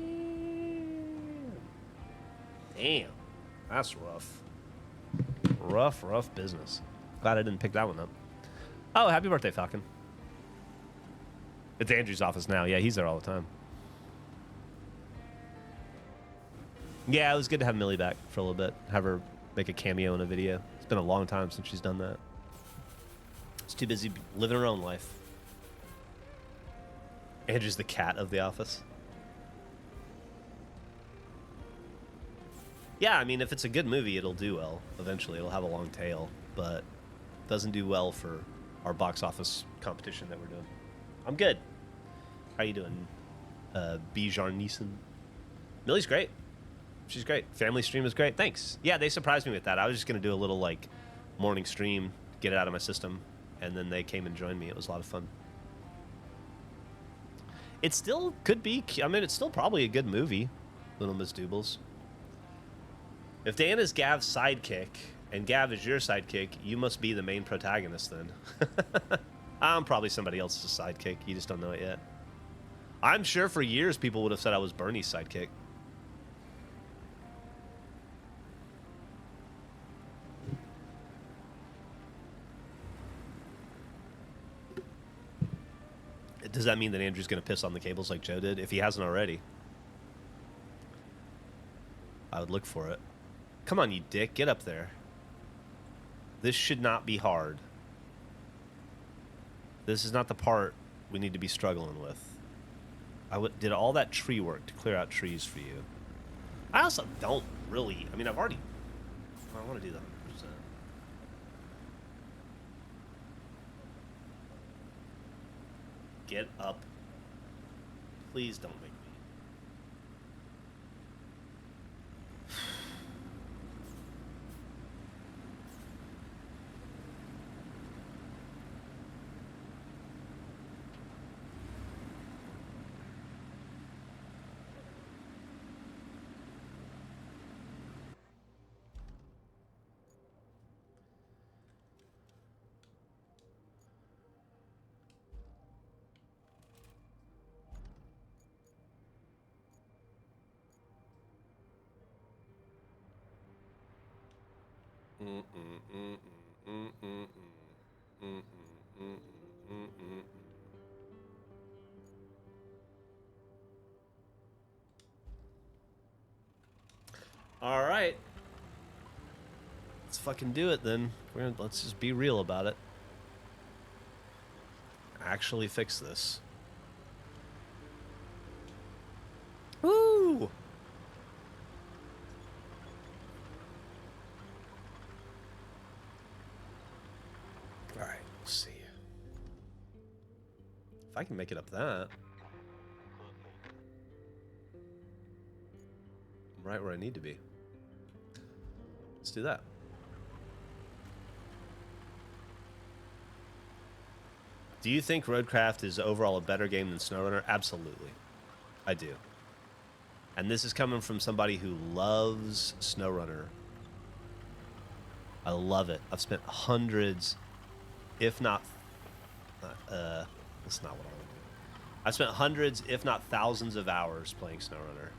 That's rough. Rough business. Glad I didn't pick that one up. Oh, happy birthday, Falcon. It's Andrew's office now. Yeah, he's there all the time. Yeah, it was good to have Millie back for a little bit. Have her make a cameo in a video. It's been a long time since she's done that. She's too busy living her own life. Andrew's the cat of the office. Yeah, I mean, if it's a good movie, it'll do well. Eventually, it'll have a long tail, but doesn't do well for our box office competition that we're doing. I'm good. How you doing, Bijan Neeson? Millie's great. She's great. Family stream is great. Thanks. Yeah, they surprised me with that. I was just going to do a little, like, morning stream, get it out of my system, and then they came and joined me. It was a lot of fun. It still could be, I mean, it's still probably a good movie, Little Miss Doobles. If Dan is Gav's sidekick, and Gav is your sidekick, you must be the main protagonist then. I'm probably somebody else's sidekick. You just don't know it yet. I'm sure for years people would have said I was Bernie's sidekick. Does that mean that Andrew's going to piss on the cables like Joe did? If he hasn't already. I would look for it. Come on, you dick. Get up there. This should not be hard. This is not the part we need to be struggling with. Did all that tree work to clear out trees for you. I also don't really... I mean, I want to do that 100%. Get up. Please don't make me. All right. Let's fucking do it then. Let's just be real about it. actually fix this. Woo! All right, let's see. If I can make it up that. I'm right where I need to be. Let's do that. Do you think Roadcraft is overall a better game than SnowRunner? Absolutely. I do. And this is coming from somebody who loves SnowRunner. I love it. I've spent hundreds, if not... that's not what I want to do. I've spent hundreds, if not thousands of hours playing SnowRunner.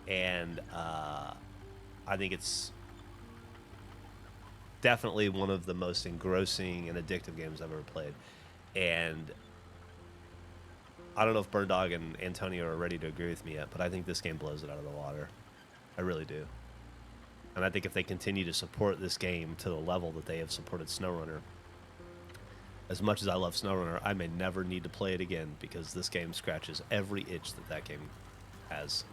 And I think it's definitely one of the most engrossing and addictive games I've ever played. And I don't know if Bird Dog and Antonio are ready to agree with me yet, but I think this game blows it out of the water. I really do. And I think if they continue to support this game to the level that they have supported SnowRunner, as much as I love SnowRunner, I may never need to play it again because this game scratches every itch that that game has.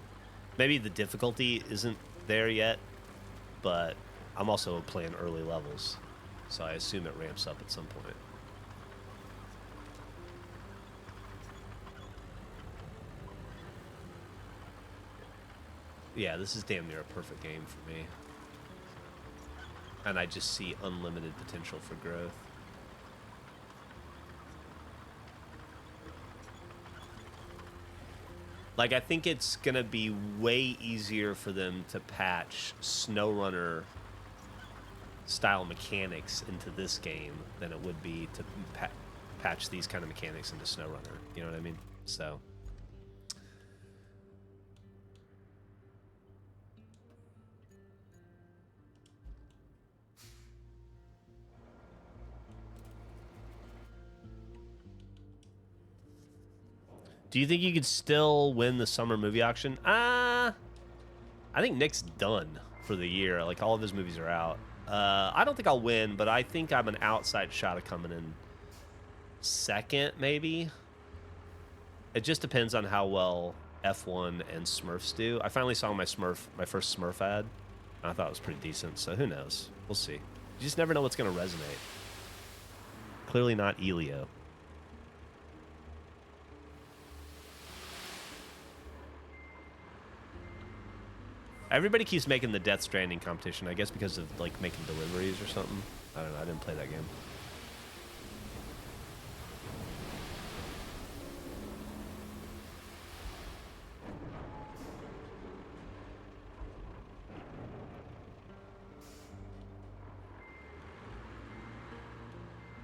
Maybe the difficulty isn't there yet, but I'm also playing early levels, so I assume it ramps up at some point. Yeah, this is damn near a perfect game for me. And I just see unlimited potential for growth. Like, I think it's going to be way easier for them to patch SnowRunner style mechanics into this game than it would be to patch these kind of mechanics into SnowRunner. You know what I mean? So... Do you think you could still win the summer movie auction? I think Nick's done for the year. Like, all of his movies are out. I don't think I'll win, but I think I'm an outside shot of coming in second, maybe. It just depends on how well F1 and Smurfs do. I finally saw my first Smurf ad, and I thought it was pretty decent, so who knows? We'll see. You just never know what's going to resonate. Clearly not Elio. Everybody keeps making the Death Stranding competition, I guess because of, like, making deliveries or something. I don't know, I didn't play that game.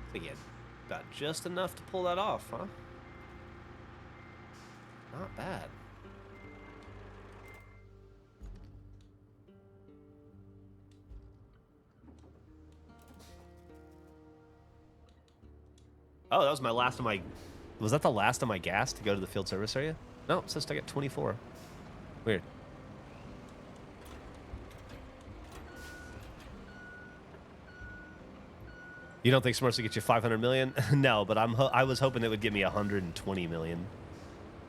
I think he had about just enough to pull that off, huh? Not bad. Oh, that was my last of my... Was that the last of my gas to go to the field service area? No, it says I got 24. Weird. You don't think Smurfs would get you 500 million? No, but I was hoping it would get me 120 million.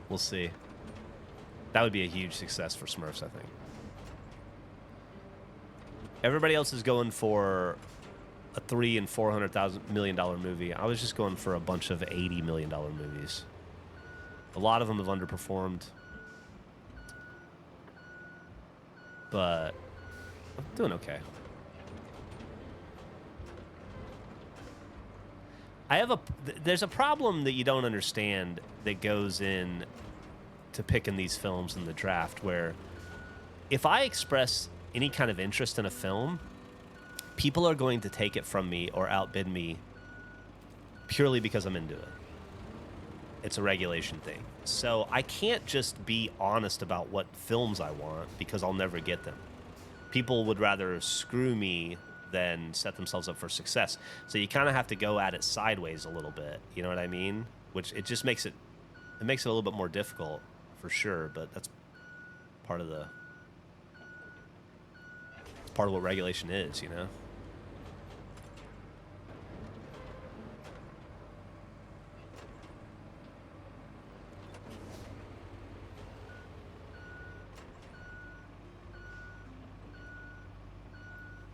We'll see. That would be a huge success for Smurfs, I think. Everybody else is going for a $300 and $400 million movie. I was just going for a bunch of $80 million movies. A lot of them have underperformed, but I'm doing okay. There's a problem that you don't understand that goes in to picking these films in the draft, where if I express any kind of interest in a film, people are going to take it from me or outbid me purely because I'm into it. It's a regulation thing. So I can't just be honest about what films I want because I'll never get them. People would rather screw me than set themselves up for success. So you kind of have to go at it sideways a little bit. You know what I mean? Which it just makes it a little bit more difficult for sure, but that's part of what regulation is, you know?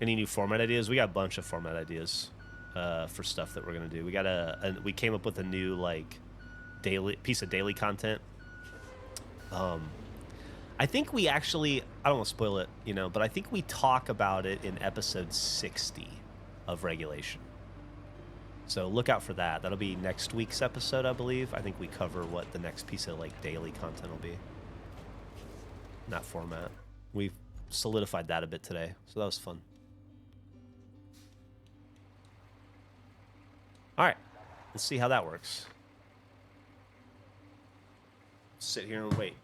Any new format ideas? We got a bunch of format ideas for stuff that we're gonna do. We got we came up with a new like daily piece of daily content. I think we actually, I don't want to spoil it, you know, but I think we talk about it in episode 60 of Regulation. So look out for that. That'll be next week's episode, I believe. I think we cover what the next piece of like daily content will be in that format. We solidified that a bit today, so that was fun. All right, let's see how that works. Sit here and wait.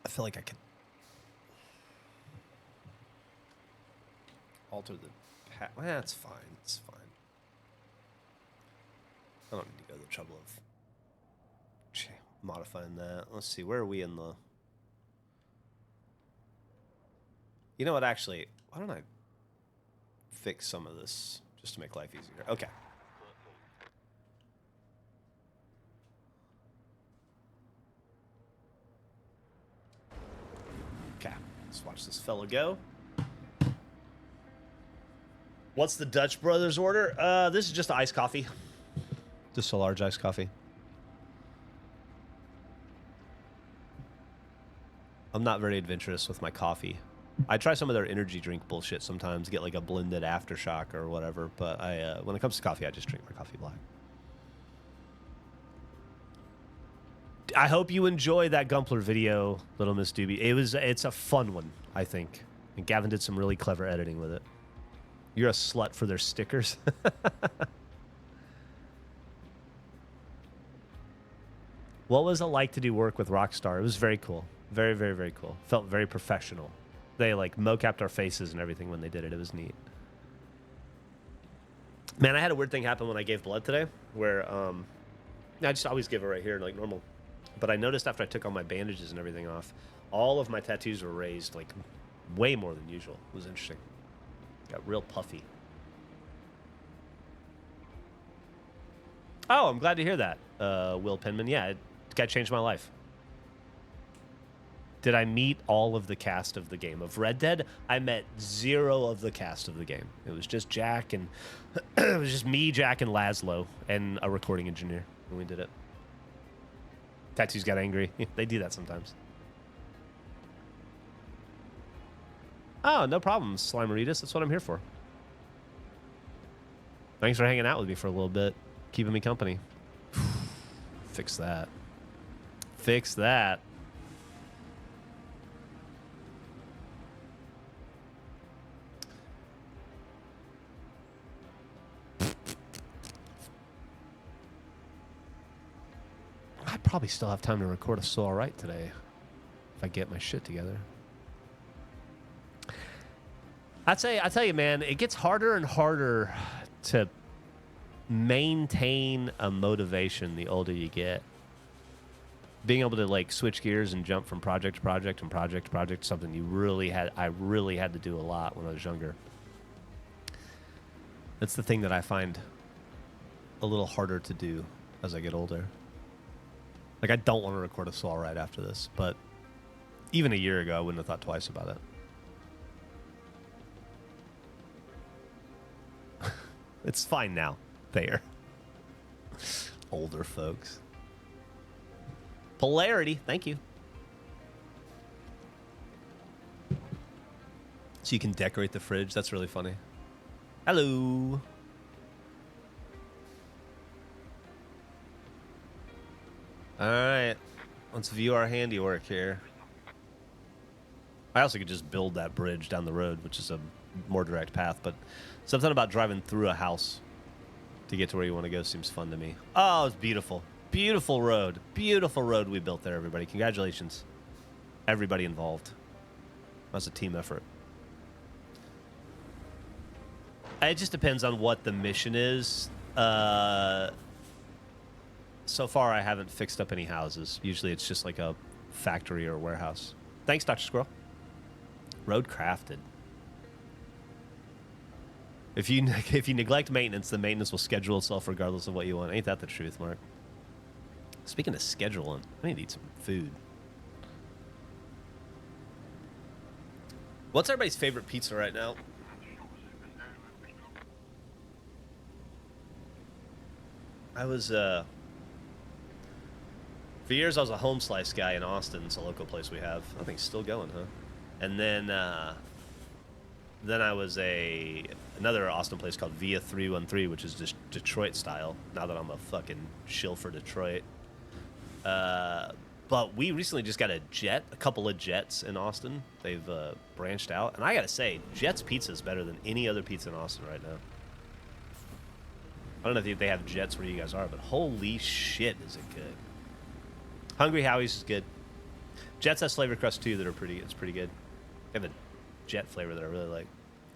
I feel like I could alter the path. Well, that's fine. It's fine. I don't need to go to the trouble of modifying that. Let's see. Where are we in the... You know what? Actually, why don't I fix some of this just to make life easier? Okay. Okay. Let's watch this fella go. What's the Dutch Brothers order? This is just iced coffee. Just a large iced coffee. I'm not very adventurous with my coffee. I try some of their energy drink bullshit sometimes, get like a blended aftershock or whatever, but when it comes to coffee, I just drink my coffee black. I hope you enjoy that Gumpler video, Little Miss Doobie. It's a fun one, I think. And Gavin did some really clever editing with it. You're a slut for their stickers. What was it like to do work with Rockstar? It was very cool. Very, very, very cool. Felt very professional. They like mocapped our faces and everything when they did it. It was neat. Man, I had a weird thing happen when I gave blood today where I just always give it right here like normal. But I noticed after I took all my bandages and everything off, all of my tattoos were raised like way more than usual. It was interesting. Got real puffy. Oh, I'm glad to hear that, Will Penman. Yeah, it got changed my life. Did I meet all of the cast of the game of Red Dead? I met zero of the cast of the game. It was just Jack and it was just me, Jack, and Laszlo, and a recording engineer when we did it. Tattoos got angry. They do that sometimes. Oh, no problem, Slimeritas. That's what I'm here for. Thanks for hanging out with me for a little bit, keeping me company. Fix that. Fix that. I probably still have time to record a So Alright today if I get my shit together. I tell you, man, it gets harder and harder to maintain a motivation the older you get. Being able to like switch gears and jump from project to project and project to project, something I really had to do a lot when I was younger. That's the thing that I find a little harder to do as I get older. Like, I don't want to record a So Alright after this, but even a year ago, I wouldn't have thought twice about it. It's fine now. There. Older folks. Polarity. Thank you. So you can decorate the fridge. That's really funny. Hello. All right. Let's view our handiwork here. I also could just build that bridge down the road, which is a more direct path, but something about driving through a house to get to where you want to go seems fun to me. Oh, it's beautiful. Beautiful road. Beautiful road we built there, everybody. Congratulations. Everybody involved. That's a team effort. It just depends on what the mission is. So far, I haven't fixed up any houses. Usually it's just like a factory or a warehouse. Thanks, Dr. Squirrel. Roadcrafted. If you neglect maintenance, the maintenance will schedule itself regardless of what you want. Ain't that the truth, Mark? Speaking of scheduling, I need to eat some food. What's everybody's favorite pizza right now? I was, for years I was a home slice guy in Austin. It's a local place we have. I think it's still going, huh? And then I was another Austin place called Via 313, which is just Detroit style. Now that I'm a fucking shill for Detroit. But we recently just got a couple of Jets in Austin. They've branched out. And I gotta say, Jets pizza is better than any other pizza in Austin right now. I don't know if they have Jets where you guys are, but holy shit is it good. Hungry Howie's is good. Jets has flavor crust too that are pretty good. They have a Jet flavor that I really like.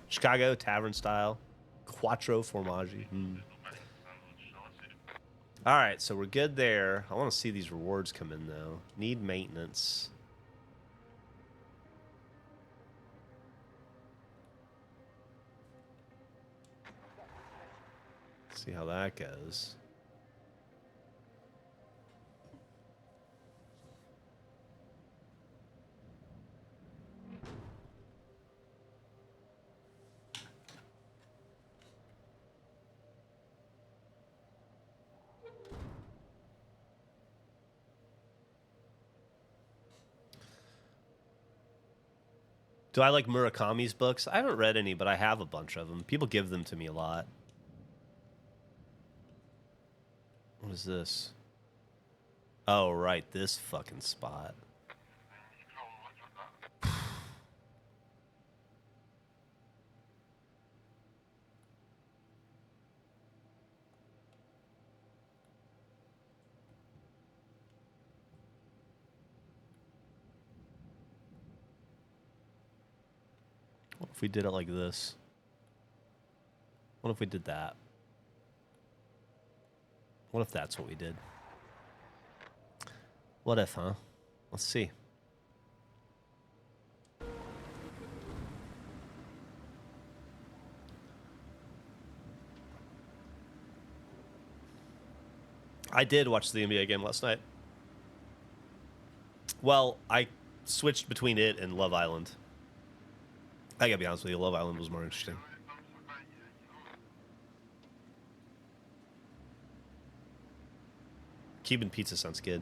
Chicago, tavern style. Quattro Formaggi. All right, so we're good there. I want to see these rewards come in, though. Need maintenance. See how that goes. Do I like Murakami's books? I haven't read any, but I have a bunch of them. People give them to me a lot. What is this? Oh, right, this fucking spot. What if we did it like this? What if we did that? What if that's what we did? What if, huh? Let's see. I did watch the NBA game last night. Well, I switched between it and Love Island. I gotta be honest with you, Love Island was more interesting. Cuban pizza sounds good.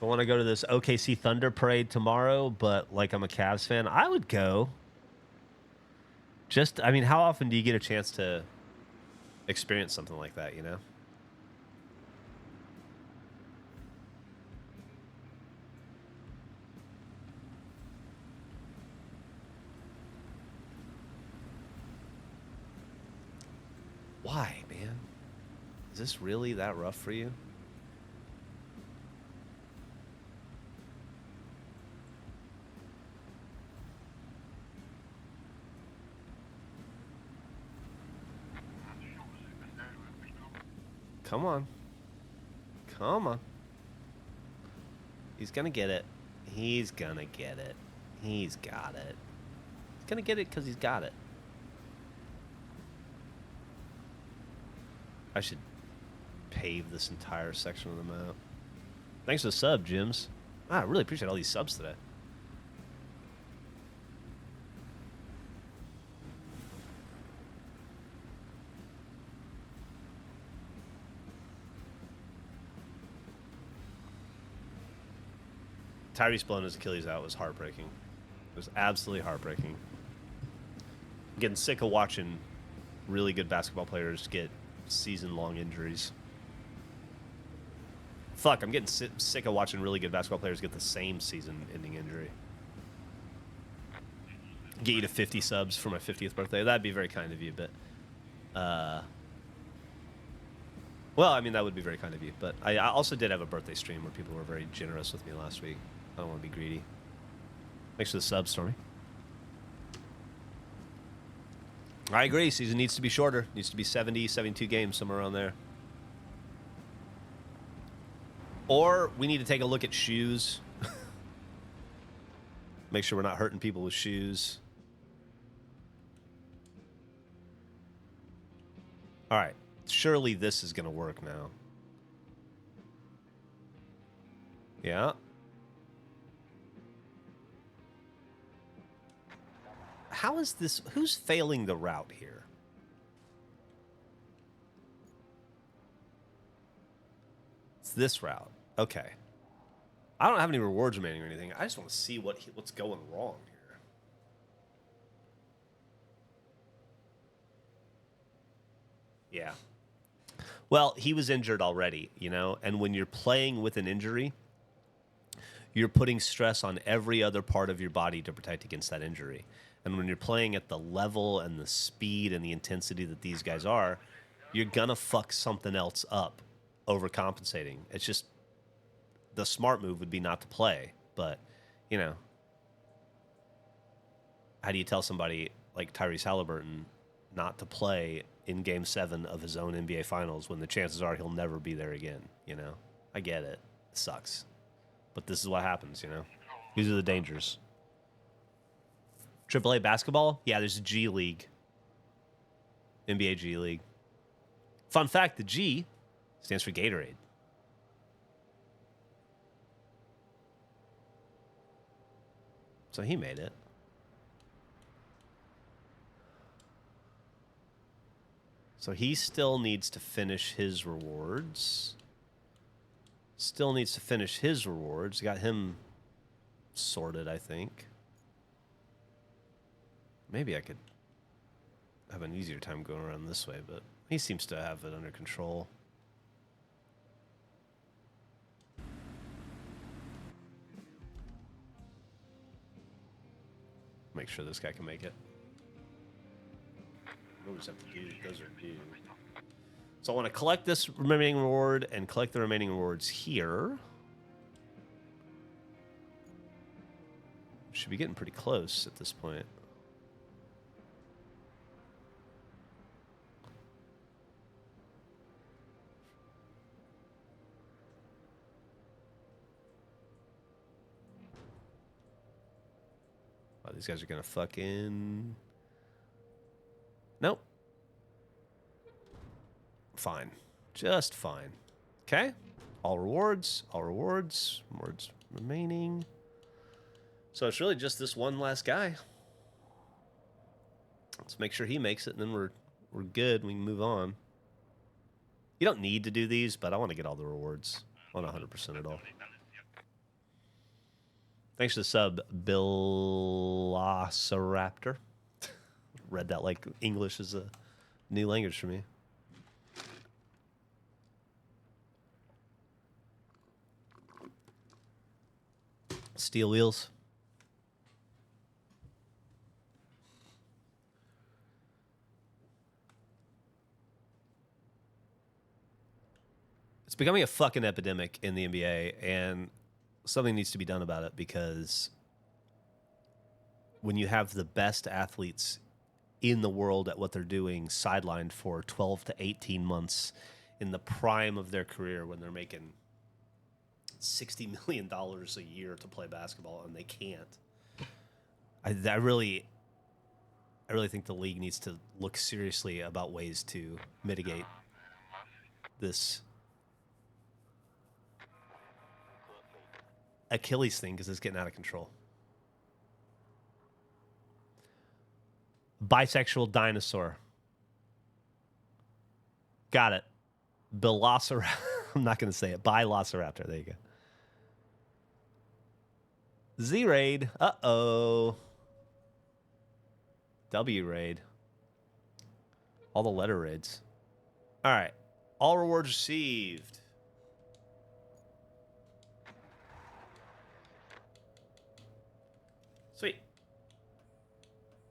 I want to go to this OKC Thunder parade tomorrow, but like I'm a Cavs fan, I would go. I mean, how often do you get a chance to experience something like that, you know? Why, man? Is this really that rough for you? Come on. Come on. He's gonna get it. He's gonna get it. He's got it. He's gonna get it because he's got it. I should pave this entire section of the map. Thanks for the sub, Jims. I really appreciate all these subs today. Tyrese blowing his Achilles out was heartbreaking. It was absolutely heartbreaking. I'm getting sick of watching really good basketball players get season-long injuries. Fuck, I'm getting sick of watching really good basketball players get the same season-ending injury. Get you to 50 subs for my 50th birthday. That'd be very kind of you, but... well, I mean, that would be very kind of you, but I also did have a birthday stream where people were very generous with me last week. I don't want to be greedy. Thanks for the sub, Stormy. I agree. Season needs to be shorter. Needs to be 70, 72 games, somewhere around there. Or we need to take a look at shoes. Make sure we're not hurting people with shoes. All right. Surely this is going to work now. Yeah. How is this? Who's failing the route here? It's this route. Okay. I don't have any rewards remaining or anything. I just want to see what's going wrong here. Yeah. Well, he was injured already, you know, and when you're playing with an injury, you're putting stress on every other part of your body to protect against that injury. And when you're playing at the level and the speed and the intensity that these guys are, you're going to fuck something else up overcompensating. It's just the smart move would be not to play. But, you know, how do you tell somebody like Tyrese Halliburton not to play in Game 7 of his own NBA Finals when the chances are he'll never be there again, you know? I get it. It sucks. But this is what happens, you know? These are the dangers. AAA basketball? Yeah, there's a G League. NBA G League. Fun fact, the G stands for Gatorade. So he made it. So he still needs to finish his rewards. Still needs to finish his rewards. Got him sorted, I think. Maybe I could have an easier time going around this way, but he seems to have it under control. Make sure this guy can make it. We'll just have to do those are due. So I want to collect this remaining reward and collect the remaining rewards here. Should be getting pretty close at this point. Wow, these guys are gonna fucking... Nope. Fine. Just fine. Okay. All rewards. All rewards. Rewards remaining. So it's really just this one last guy. Let's make sure he makes it, and then we're good. We can move on. You don't need to do these, but I want to get all the rewards. I want 100% it all. Thanks for the sub, Velociraptor. Read that like English is a new language for me. Steel wheels. It's becoming a fucking epidemic in the NBA, and something needs to be done about it, because when you have the best athletes in the world at what they're doing sidelined for 12 to 18 months in the prime of their career, when they're making $60 million a year to play basketball and they can't, I really think the league needs to look seriously about ways to mitigate this Achilles thing, because it's getting out of control. Bisexual dinosaur. Got it. Velociraptor. I'm not going to say it. Velociraptor. There you go. Z-Raid. Uh-oh. W-Raid. All the letter raids. All right. All rewards received. Sweet.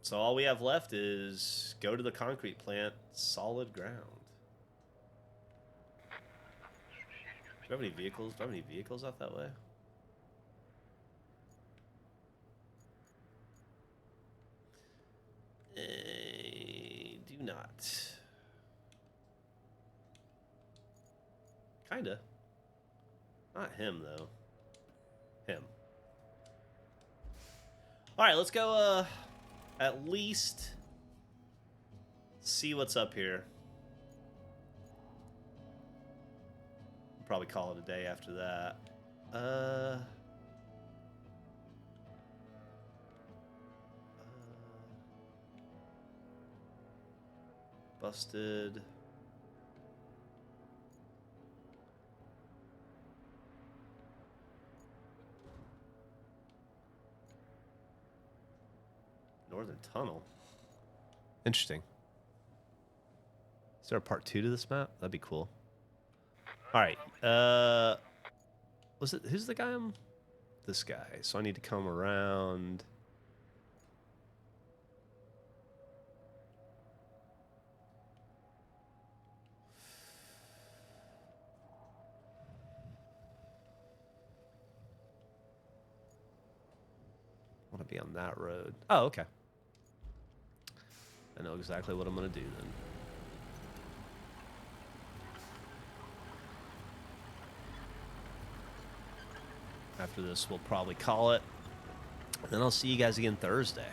So all we have left is go to the concrete plant, solid ground. Do we have any vehicles? Do I have any vehicles out that way? Do not. Kinda. Not him, though. Him. All right, let's go, at least see what's up here. We'll probably call it a day after that. Busted. Northern Tunnel. Interesting. Is there a part 2 to this map? That'd be cool. All right. Was it? Who's the guy? This guy. So I need to come around. I want to be on that road. Oh, okay. I know exactly what I'm going to do then. After this, we'll probably call it. And then I'll see you guys again Thursday.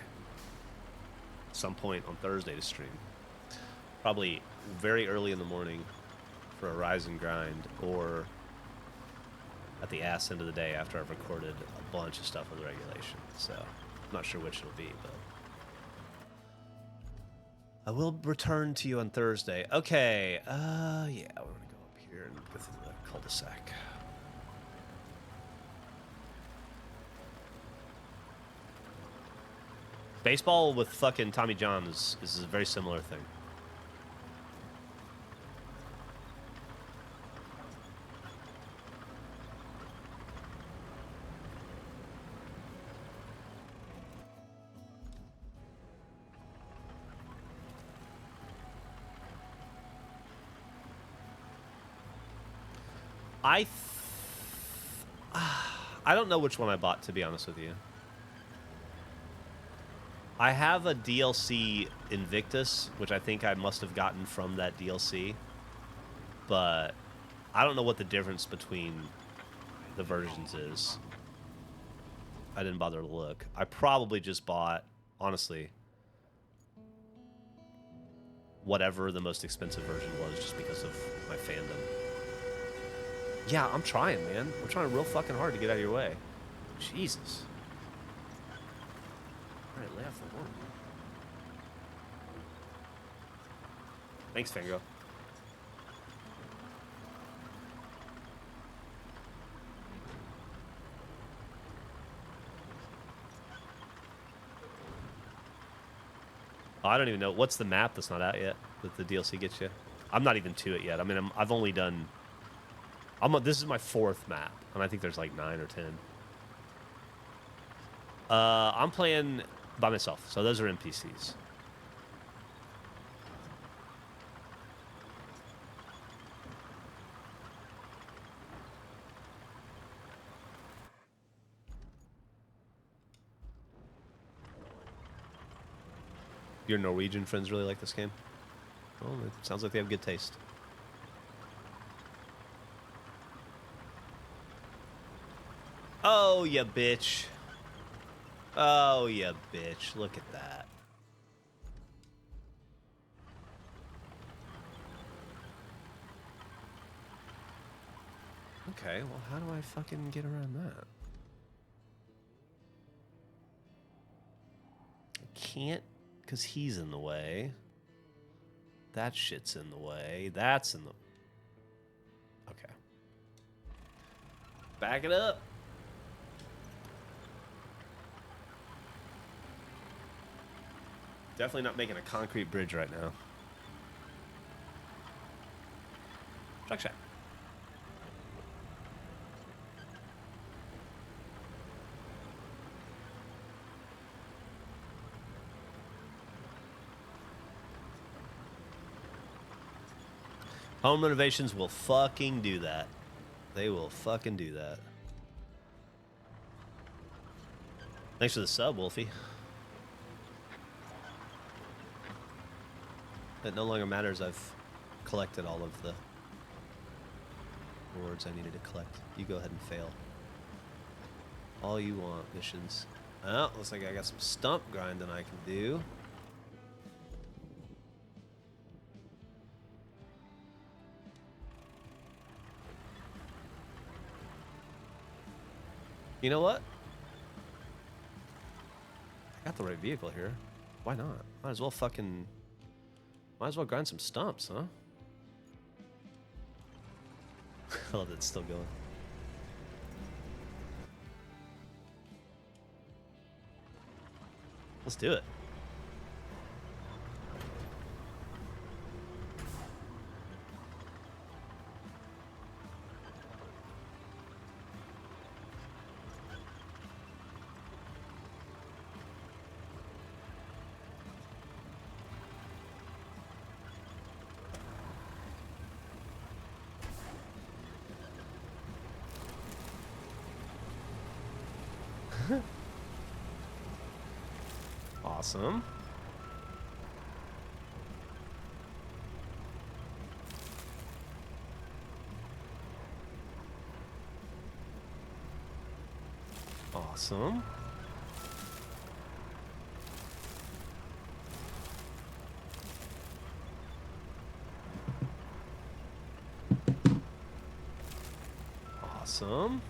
Some point on Thursday to stream. Probably very early in the morning for a rise and grind, or at the ass end of the day after I've recorded a bunch of stuff with regulation. So, I'm not sure which it'll be, but I will return to you on Thursday. Okay, yeah, we're gonna go up here and go through the cul-de-sac. Baseball with fucking Tommy John is a very similar thing. I don't know which one I bought, to be honest with you. I have a DLC Invictus, which I think I must have gotten from that DLC. But I don't know what the difference between the versions is. I didn't bother to look. I probably just bought, honestly, whatever the most expensive version was just because of my fandom. Yeah, I'm trying, man. I'm trying real fucking hard to get out of your way. Jesus. All right, lay off the one. Thanks, Fango. Oh, I don't even know. What's the map that's not out yet that the DLC gets you? I'm not even to it yet. I mean, I've only done... this is my 4th map, and I think there's like 9 or 10. I'm playing by myself, so those are NPCs. Your Norwegian friends really like this game? Well, it sounds like they have good taste. Oh, you bitch. Oh, you bitch. Look at that. Okay, well, how do I fucking get around that? I can't, because he's in the way. That shit's in the way. That's in the... Okay. Back it up. Definitely not making a concrete bridge right now. Truck shot. Home renovations will fucking do that. They will fucking do that. Thanks for the sub, Wolfie. It no longer matters. I've collected all of the rewards I needed to collect. You go ahead and fail. All you want, missions. Oh, looks like I got some stump grinding I can do. You know what? I got the right vehicle here. Why not? Might as well grind some stumps, huh? I love that it's still going. Let's do it. Awesome. Awesome. Awesome.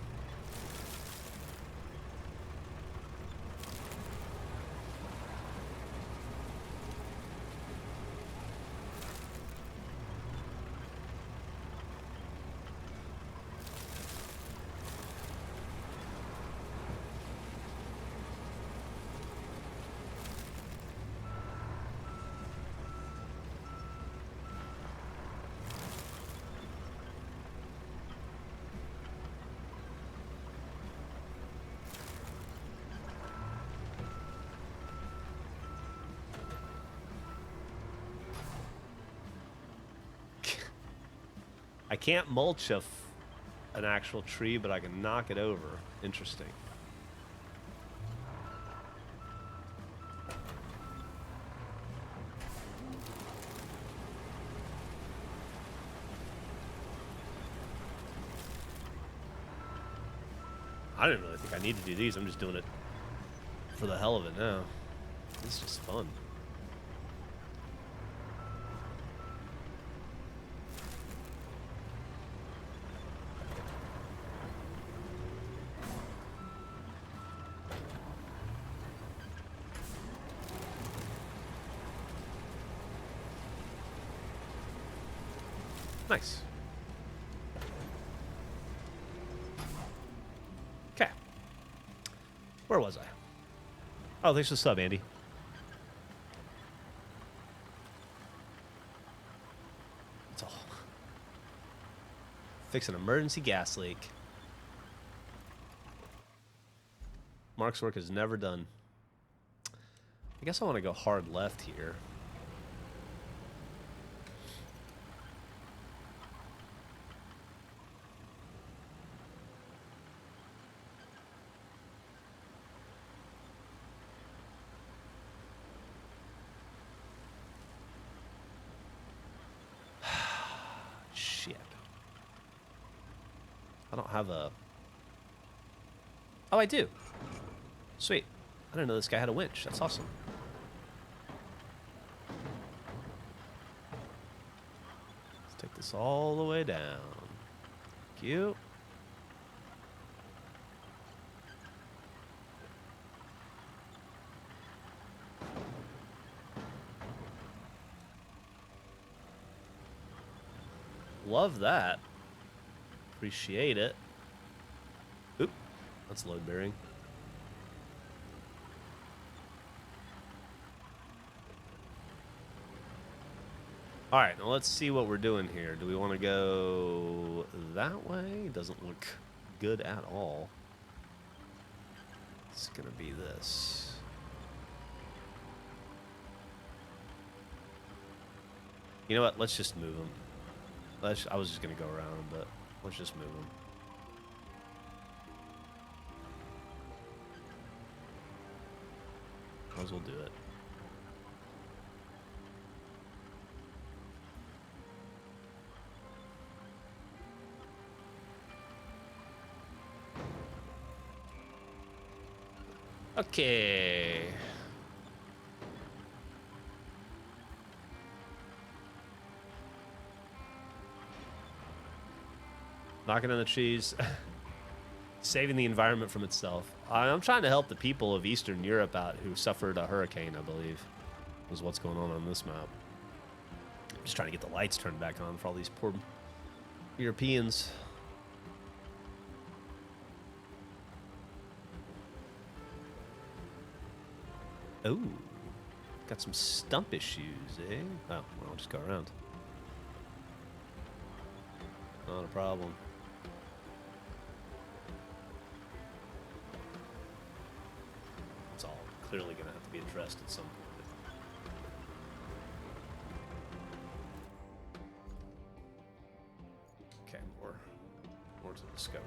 I can't mulch an actual tree, but I can knock it over. Interesting. I didn't really think I need to do these. I'm just doing it for the hell of it now. This is just fun. Nice. Okay. Where was I? Oh, thanks for the sub, Andy. That's all. Fix an emergency gas leak. Mark's work is never done. I guess I want to go hard left here. Shit. I don't have a... Oh, I do. Sweet. I didn't know this guy had a winch. That's awesome. Let's take this all the way down. Thank you. Love that. Appreciate it. Oop. That's load bearing. All right, now let's see what we're doing here. Do we want to go that way? Doesn't look good at all. It's going to be this. You know what? Let's just move them. I was just going to go around, but let's just move them. Might as well do it. Okay. Knocking on the trees. Saving the environment from itself. I'm trying to help the people of Eastern Europe out who suffered a hurricane, I believe, was what's going on this map. I'm just trying to get the lights turned back on for all these poor Europeans. Oh, got some stump issues, eh? Oh, well, I'll just go around. Not a problem. It's all clearly going to have to be addressed at some point. Okay, more to discover.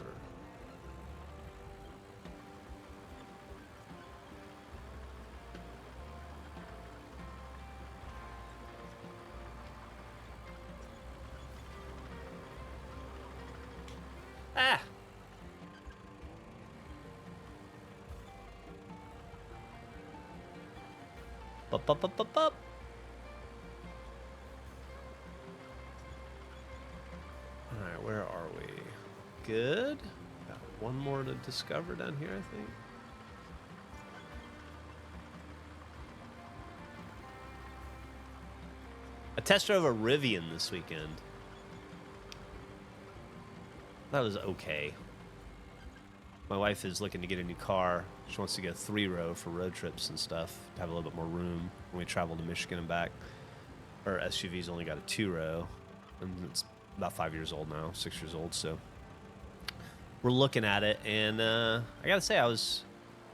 Ah! Bup, bup, bup, bup, bup. Alright, where are we? Good. Got one more to discover down here, I think. I test drove a Rivian this weekend. That was okay. My wife is looking to get a new car. She wants to get a 3-row for road trips and stuff, to have a little bit more room when we travel to Michigan and back. Her SUV's only got a 2-row, and it's about 5 years old now, 6 years old, so we're looking at it, and I gotta say, I was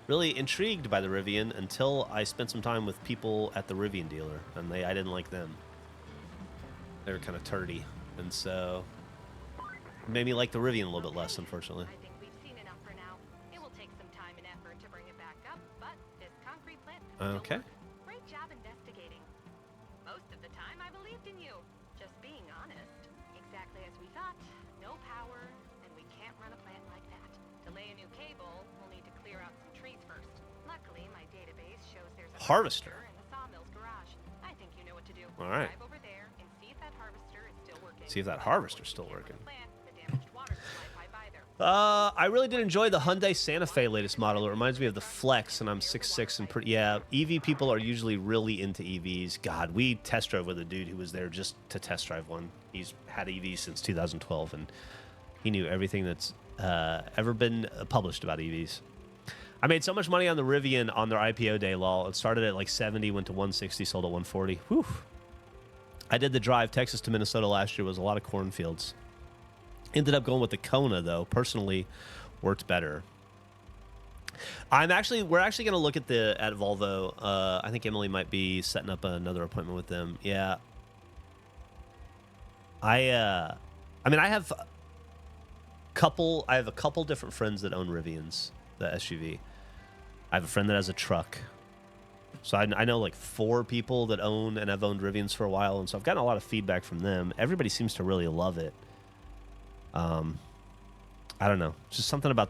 really intrigued by the Rivian until I spent some time with people at the Rivian dealer, and I didn't like them. They were kind of turdy, and so it made me like the Rivian a little bit less, unfortunately. I think we've seen enough for now. It will take some time and effort to bring it back up, but this concrete plant can still Okay. work. Great job investigating. Most of the time, I believed in you. Just being honest. Exactly as we thought. No power, and we can't run a plant like that. To lay a new cable, we'll need to clear out some trees first. Luckily, my database shows there's a Harvester in the sawmill's garage. I think you know what to do. All right. Drive over there and see if that harvester is still working. See if that harvester's still working. I I really did enjoy the Hyundai Santa Fe latest model. It reminds me of the Flex, and I'm 6'6", and yeah, EV people are usually really into EVs. God, we test drove with a dude who was there just to test drive one. He's had EVs since 2012, and he knew everything that's ever been published about EVs. I made so much money on the Rivian on their IPO day, lol. It started at like 70, went to 160, sold at 140. Whew. I did the drive Texas to Minnesota last year. It was a lot of cornfields. Ended up going with the Kona, though. Personally, worked better. We're actually going to look at Volvo. I think Emily might be setting up another appointment with them. Yeah. I have a couple different friends that own Rivians, the SUV. I have a friend that has a truck. So I know like 4 people that own and have owned Rivians for a while, and so I've gotten a lot of feedback from them. Everybody seems to really love it. I don't know. Just something about,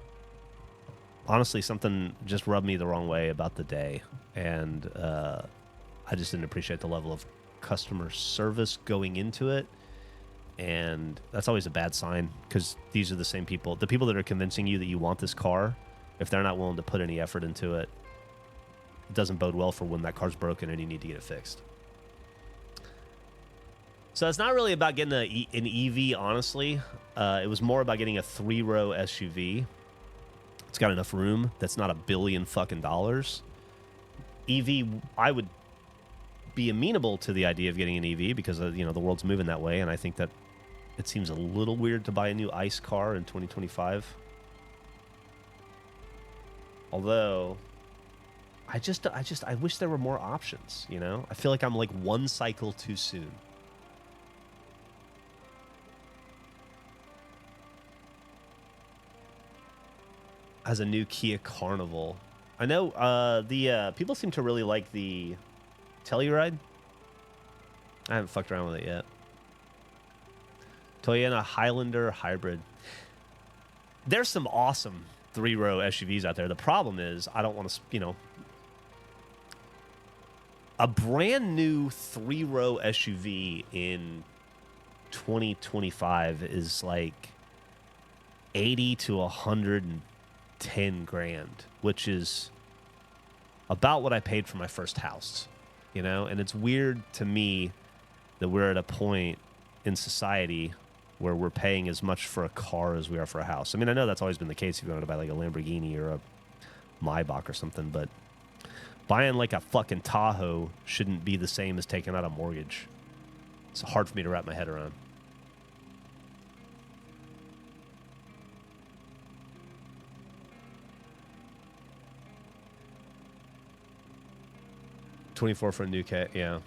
honestly, something just rubbed me the wrong way about the day. And I just didn't appreciate the level of customer service going into it. And that's always a bad sign, because these are the same people. The people that are convincing you that you want this car, if they're not willing to put any effort into it, it doesn't bode well for when that car's broken and you need to get it fixed. So it's not really about getting an EV, honestly. It was more about getting a 3-row SUV. It's got enough room. That's not $1 billion fucking dollars. EV, I would be amenable to the idea of getting an EV because the world's moving that way, and I think that it seems a little weird to buy a new ICE car in 2025. Although, I wish there were more options. I feel like I'm like one cycle too soon. As a new Kia Carnival. I know the people seem to really like the Telluride. I haven't fucked around with it yet. Toyota Highlander Hybrid. There's some awesome 3-row SUVs out there. The problem is I don't want to, you know, a brand new 3-row SUV in 2025 is like 80 to 110 grand, which is about what I paid for my first house, you know? And it's weird to me that we're at a point in society where we're paying as much for a car as we are for a house. I mean, I know that's always been the case if you want to buy like a Lamborghini or a Maybach or something, but buying like a fucking Tahoe shouldn't be the same as taking out a mortgage. It's hard for me to wrap my head around. $24 for a new cat, yeah.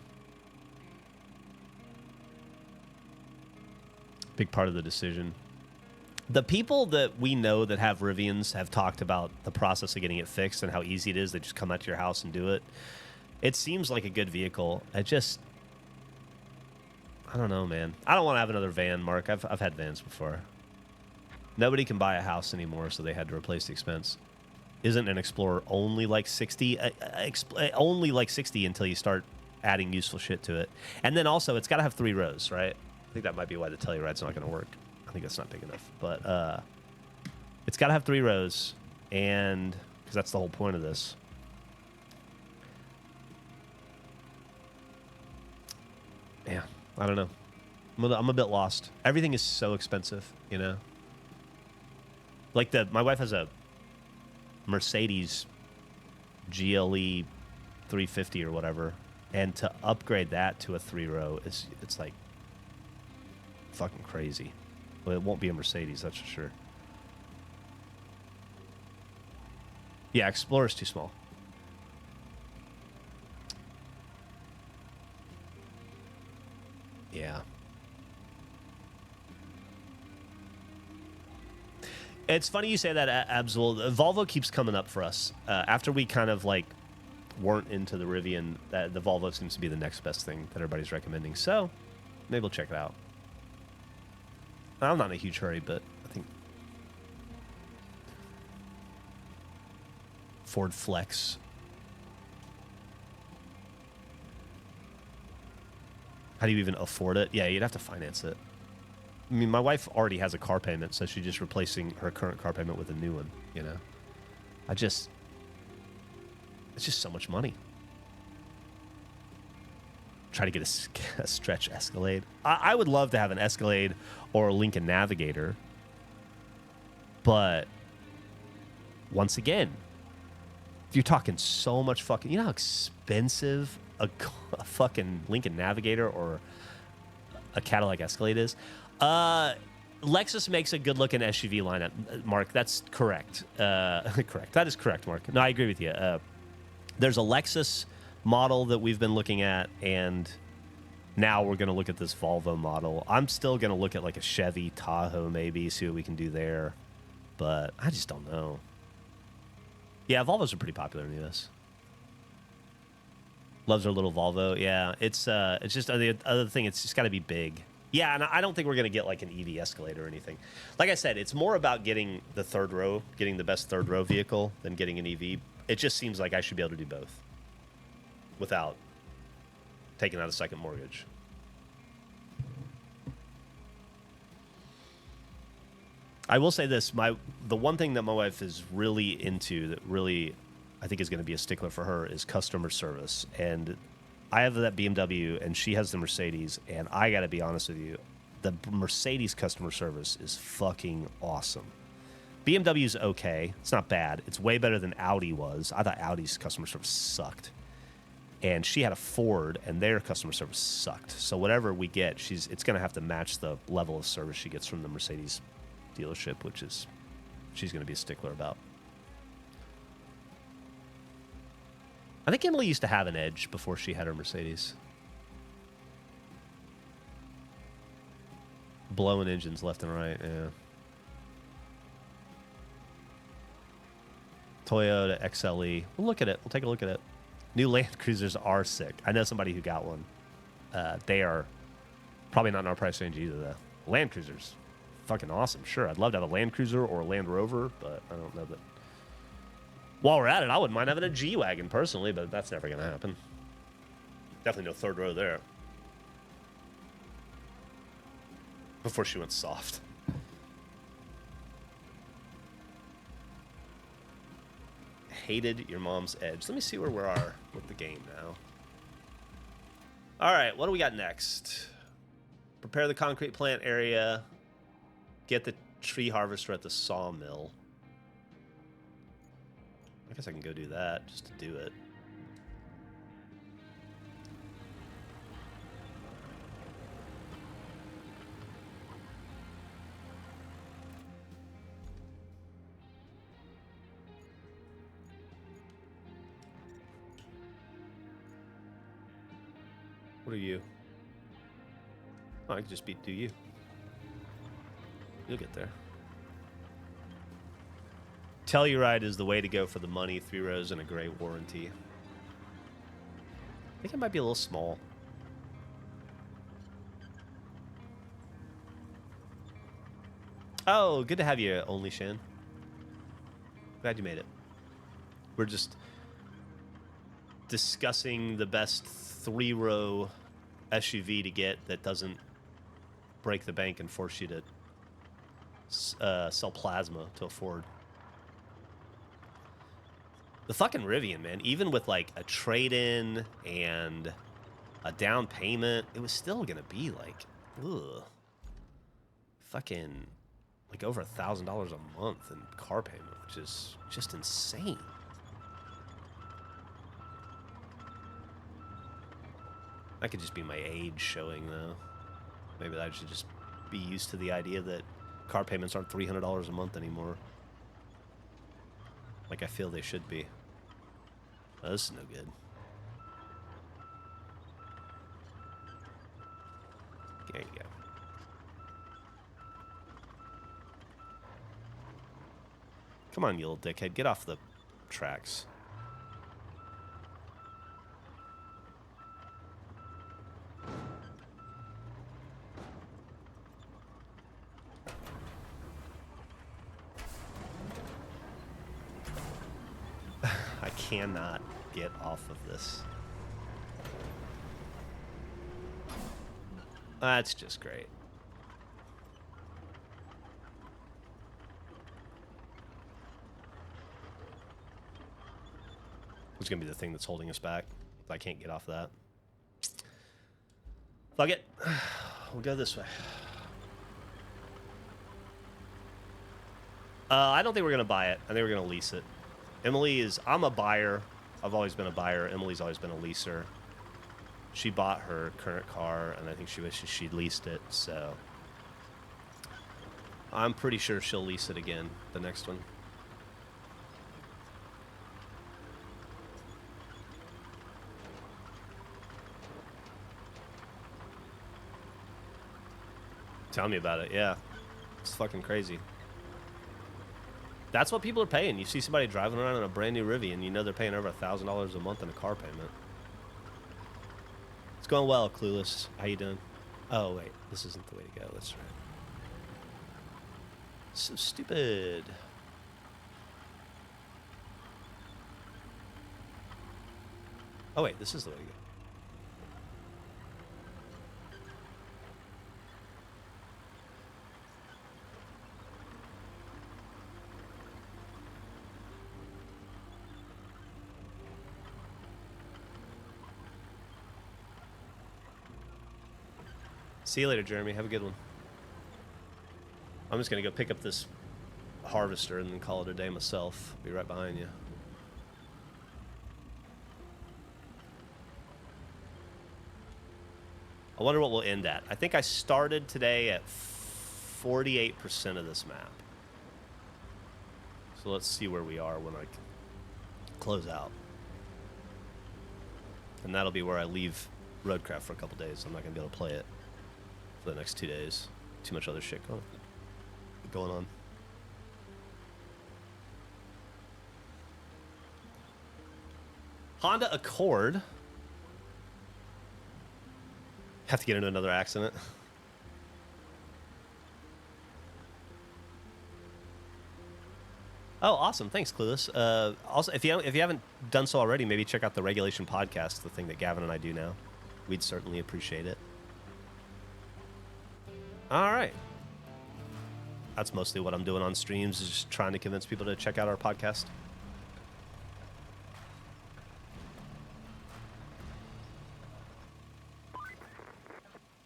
Big part of the decision. The people that we know that have Rivians have talked about the process of getting it fixed and how easy it is. They just come out to your house and do it. It seems like a good vehicle. I don't know, man. I don't want to have another van, Mark. I've had vans before. Nobody can buy a house anymore, so they had to replace the expense. Isn't an Explorer only like 60? Only like 60 until you start adding useful shit to it. And then also, it's got to have 3 rows, right? I think that might be why the Telluride's not going to work. I think that's not big enough. But it's got to have 3 rows, and because that's the whole point of this. Yeah, I don't know. I'm a bit lost. Everything is so expensive, you know? Like my wife has a Mercedes GLE 350 or whatever, and to upgrade that to a 3-row it's like fucking crazy. Well, it won't be a Mercedes, that's for sure. Yeah, Explorer's too small. Yeah. It's funny you say that, Abzul. Volvo keeps coming up for us. After we kind of like weren't into the Rivian, the Volvo seems to be the next best thing that everybody's recommending. So maybe we'll check it out. I'm not in a huge hurry, but I think Ford Flex. How do you even afford it? Yeah, you'd have to finance it. I mean, my wife already has a car payment, so she's just replacing her current car payment with a new one, you know? It's just so much money. Try to get a stretch Escalade. I would love to have an Escalade or a Lincoln Navigator, but once again, if you're talking so much fucking... You know how expensive a fucking Lincoln Navigator or a Cadillac Escalade is? Lexus makes a good-looking SUV lineup, Mark. That's correct. Correct. That is correct, Mark. No, I agree with you. There's a Lexus model that we've been looking at, and now we're going to look at this Volvo model. I'm still going to look at like a Chevy Tahoe maybe, see what we can do there, but I just don't know. Yeah, Volvos are pretty popular in the U.S. Loves our little Volvo. Yeah, it's just the other thing. It's just got to be big. Yeah, and I don't think we're going to get like an EV Escalade or anything. Like I said, it's more about getting the third row, getting the best third row vehicle than getting an EV. It just seems like I should be able to do both without taking out a second mortgage. I will say this, the one thing that my wife is really into that really I think is going to be a stickler for her is customer service. And I have that BMW and she has the Mercedes, and I got to be honest with you, the Mercedes customer service is fucking awesome. BMW's okay. It's not bad. It's way better than Audi was. I thought Audi's customer service sucked. And she had a Ford, and their customer service sucked. So whatever we get, it's going to have to match the level of service she gets from the Mercedes dealership, which is she's going to be a stickler about. I think Emily used to have an Edge before she had her Mercedes. Blowing engines left and right, yeah. Toyota XLE. We'll look at it. We'll take a look at it. New Land Cruisers are sick. I know somebody who got one. They are probably not in our price range either, though. Land Cruisers, fucking awesome. Sure, I'd love to have a Land Cruiser or a Land Rover, but I don't know that. While we're at it, I wouldn't mind having a G-Wagon personally, but that's never going to happen. Definitely no third row there. Before she went soft. Hated your mom's edge. Let me see where we are with the game now. All right, what do we got next? Prepare the concrete plant area. Get the tree harvester at the sawmill. I guess I can go do that just to do it. What are you? Oh, I can just do you. You'll get there. Telluride is the way to go for the money. 3 rows and a gray warranty. I think it might be a little small. Oh, good to have you, Only Shan. Glad you made it. We're just discussing the best 3-row SUV to get that doesn't break the bank and force you to sell plasma to afford. The fucking Rivian, man, even with like a trade-in and a down payment, it was still gonna be like, ugh, fucking like over $1,000 a month in car payment, which is just insane. That could just be my age showing, though. Maybe I should just be used to the idea that car payments aren't $300 a month anymore. Like I feel they should be. Oh, this is no good. There you go. Come on, you little dickhead. Get off the tracks. I cannot get off of this. That's just great. What's going to be the thing that's holding us back? If I can't get off that. Fuck it. We'll go this way. I don't think we're going to buy it. I think we're going to lease it. Emily is... I'm a buyer. I've always been a buyer. Emily's always been a leaser. She bought her current car, and I think she wishes she'd leased it, so... I'm pretty sure she'll lease it again, the next one. Tell me about it, yeah. It's fucking crazy. That's what people are paying. You see somebody driving around in a brand new Rivian, you know they're paying over $1,000 a month in a car payment. It's going well, Clueless. How you doing? Oh, wait. This isn't the way to go. That's right. So stupid. Oh, wait. This is the way to go. See you later, Jeremy. Have a good one. I'm just going to go pick up this harvester and then call it a day myself. Be right behind you. I wonder what we'll end at. I think I started today at 48% of this map. So let's see where we are when I close out. And that'll be where I leave Roadcraft for a couple days. I'm not going to be able to play it for the next 2 days. Too much other shit going on. Honda Accord. Have to get into another accident. Oh, awesome. Thanks, Clueless. Also, if you haven't done so already, maybe check out the Regulation Podcast, the thing that Gavin and I do now. We'd certainly appreciate it. All right. That's mostly what I'm doing on streams, is just trying to convince people to check out our podcast.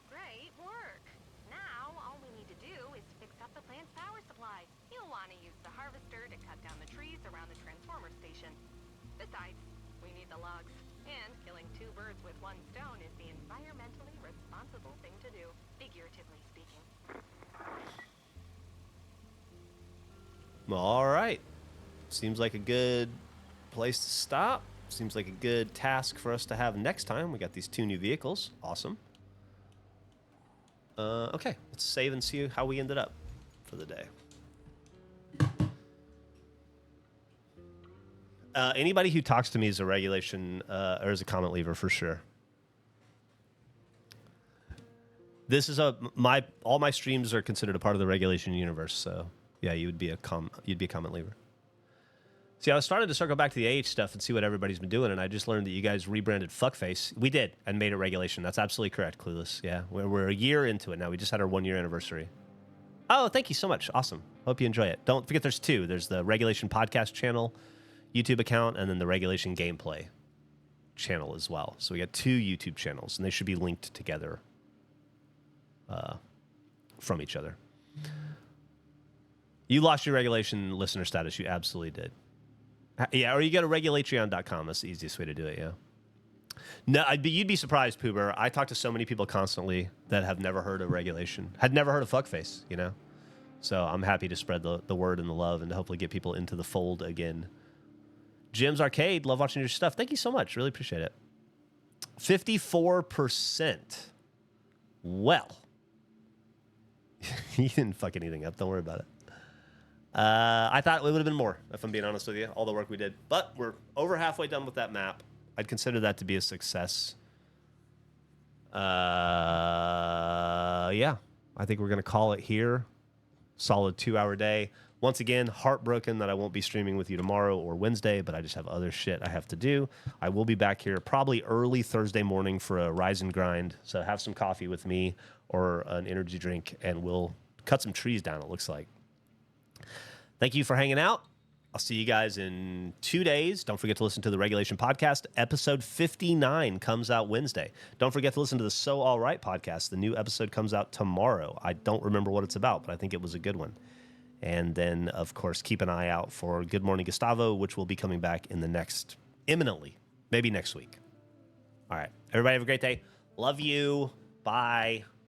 Great work. Now, all we need to do is fix up the plant's power supply. You'll want to use the harvester to cut down the trees around the transformer station. Besides, we need the logs. And killing 2 birds with 1 stone is the environmentally responsible thing to do, figuratively speaking. All right. Seems like a good place to stop. Seems like a good task for us to have next time. We got these 2 new vehicles. Awesome. Okay, let's save and see how we ended up for the day. Anybody who talks to me is a regulation or is a comment leaver for sure. This is all my streams are considered a part of the regulation universe, so yeah, you'd be a comment leaver. See, I was starting to circle back to the AH stuff and see what everybody's been doing, and I just learned that you guys rebranded Fuckface. We did, and made it regulation. That's absolutely correct, Clueless. Yeah, we're a year into it now. We just had our 1-year anniversary. Oh, thank you so much. Awesome. Hope you enjoy it. Don't forget there's 2. There's the Regulation Podcast channel, YouTube account, and then the Regulation Gameplay channel as well. So we got 2 YouTube channels, and they should be linked together from each other. You lost your regulation listener status. You absolutely did. Yeah, or you go to regulatreon.com. That's the easiest way to do it, yeah. No, you'd be surprised, Poober. I talk to so many people constantly that have never heard of regulation, had never heard of Fuckface, you know? So I'm happy to spread the word and the love and to hopefully get people into the fold again. Jim's Arcade, love watching your stuff. Thank you so much. Really appreciate it. 54%. Well. You didn't fuck anything up. Don't worry about it. I thought it would have been more, if I'm being honest with you, all the work we did. But we're over halfway done with that map. I'd consider that to be a success. Yeah, I think we're going to call it here. Solid 2-hour day. Once again, heartbroken that I won't be streaming with you tomorrow or Wednesday, but I just have other shit I have to do. I will be back here probably early Thursday morning for a rise and grind. So have some coffee with me or an energy drink, and we'll cut some trees down, it looks like. Thank you for hanging out. I'll see you guys in 2 days. Don't forget to listen to the Regulation Podcast. Episode 59 comes out Wednesday. Don't forget to listen to the So All Right podcast. The new episode comes out tomorrow. I don't remember what it's about, but I think it was a good one. And then, of course, keep an eye out for Good Morning Gustavo, which will be coming back in the imminently, maybe next week. All right. Everybody have a great day. Love you. Bye.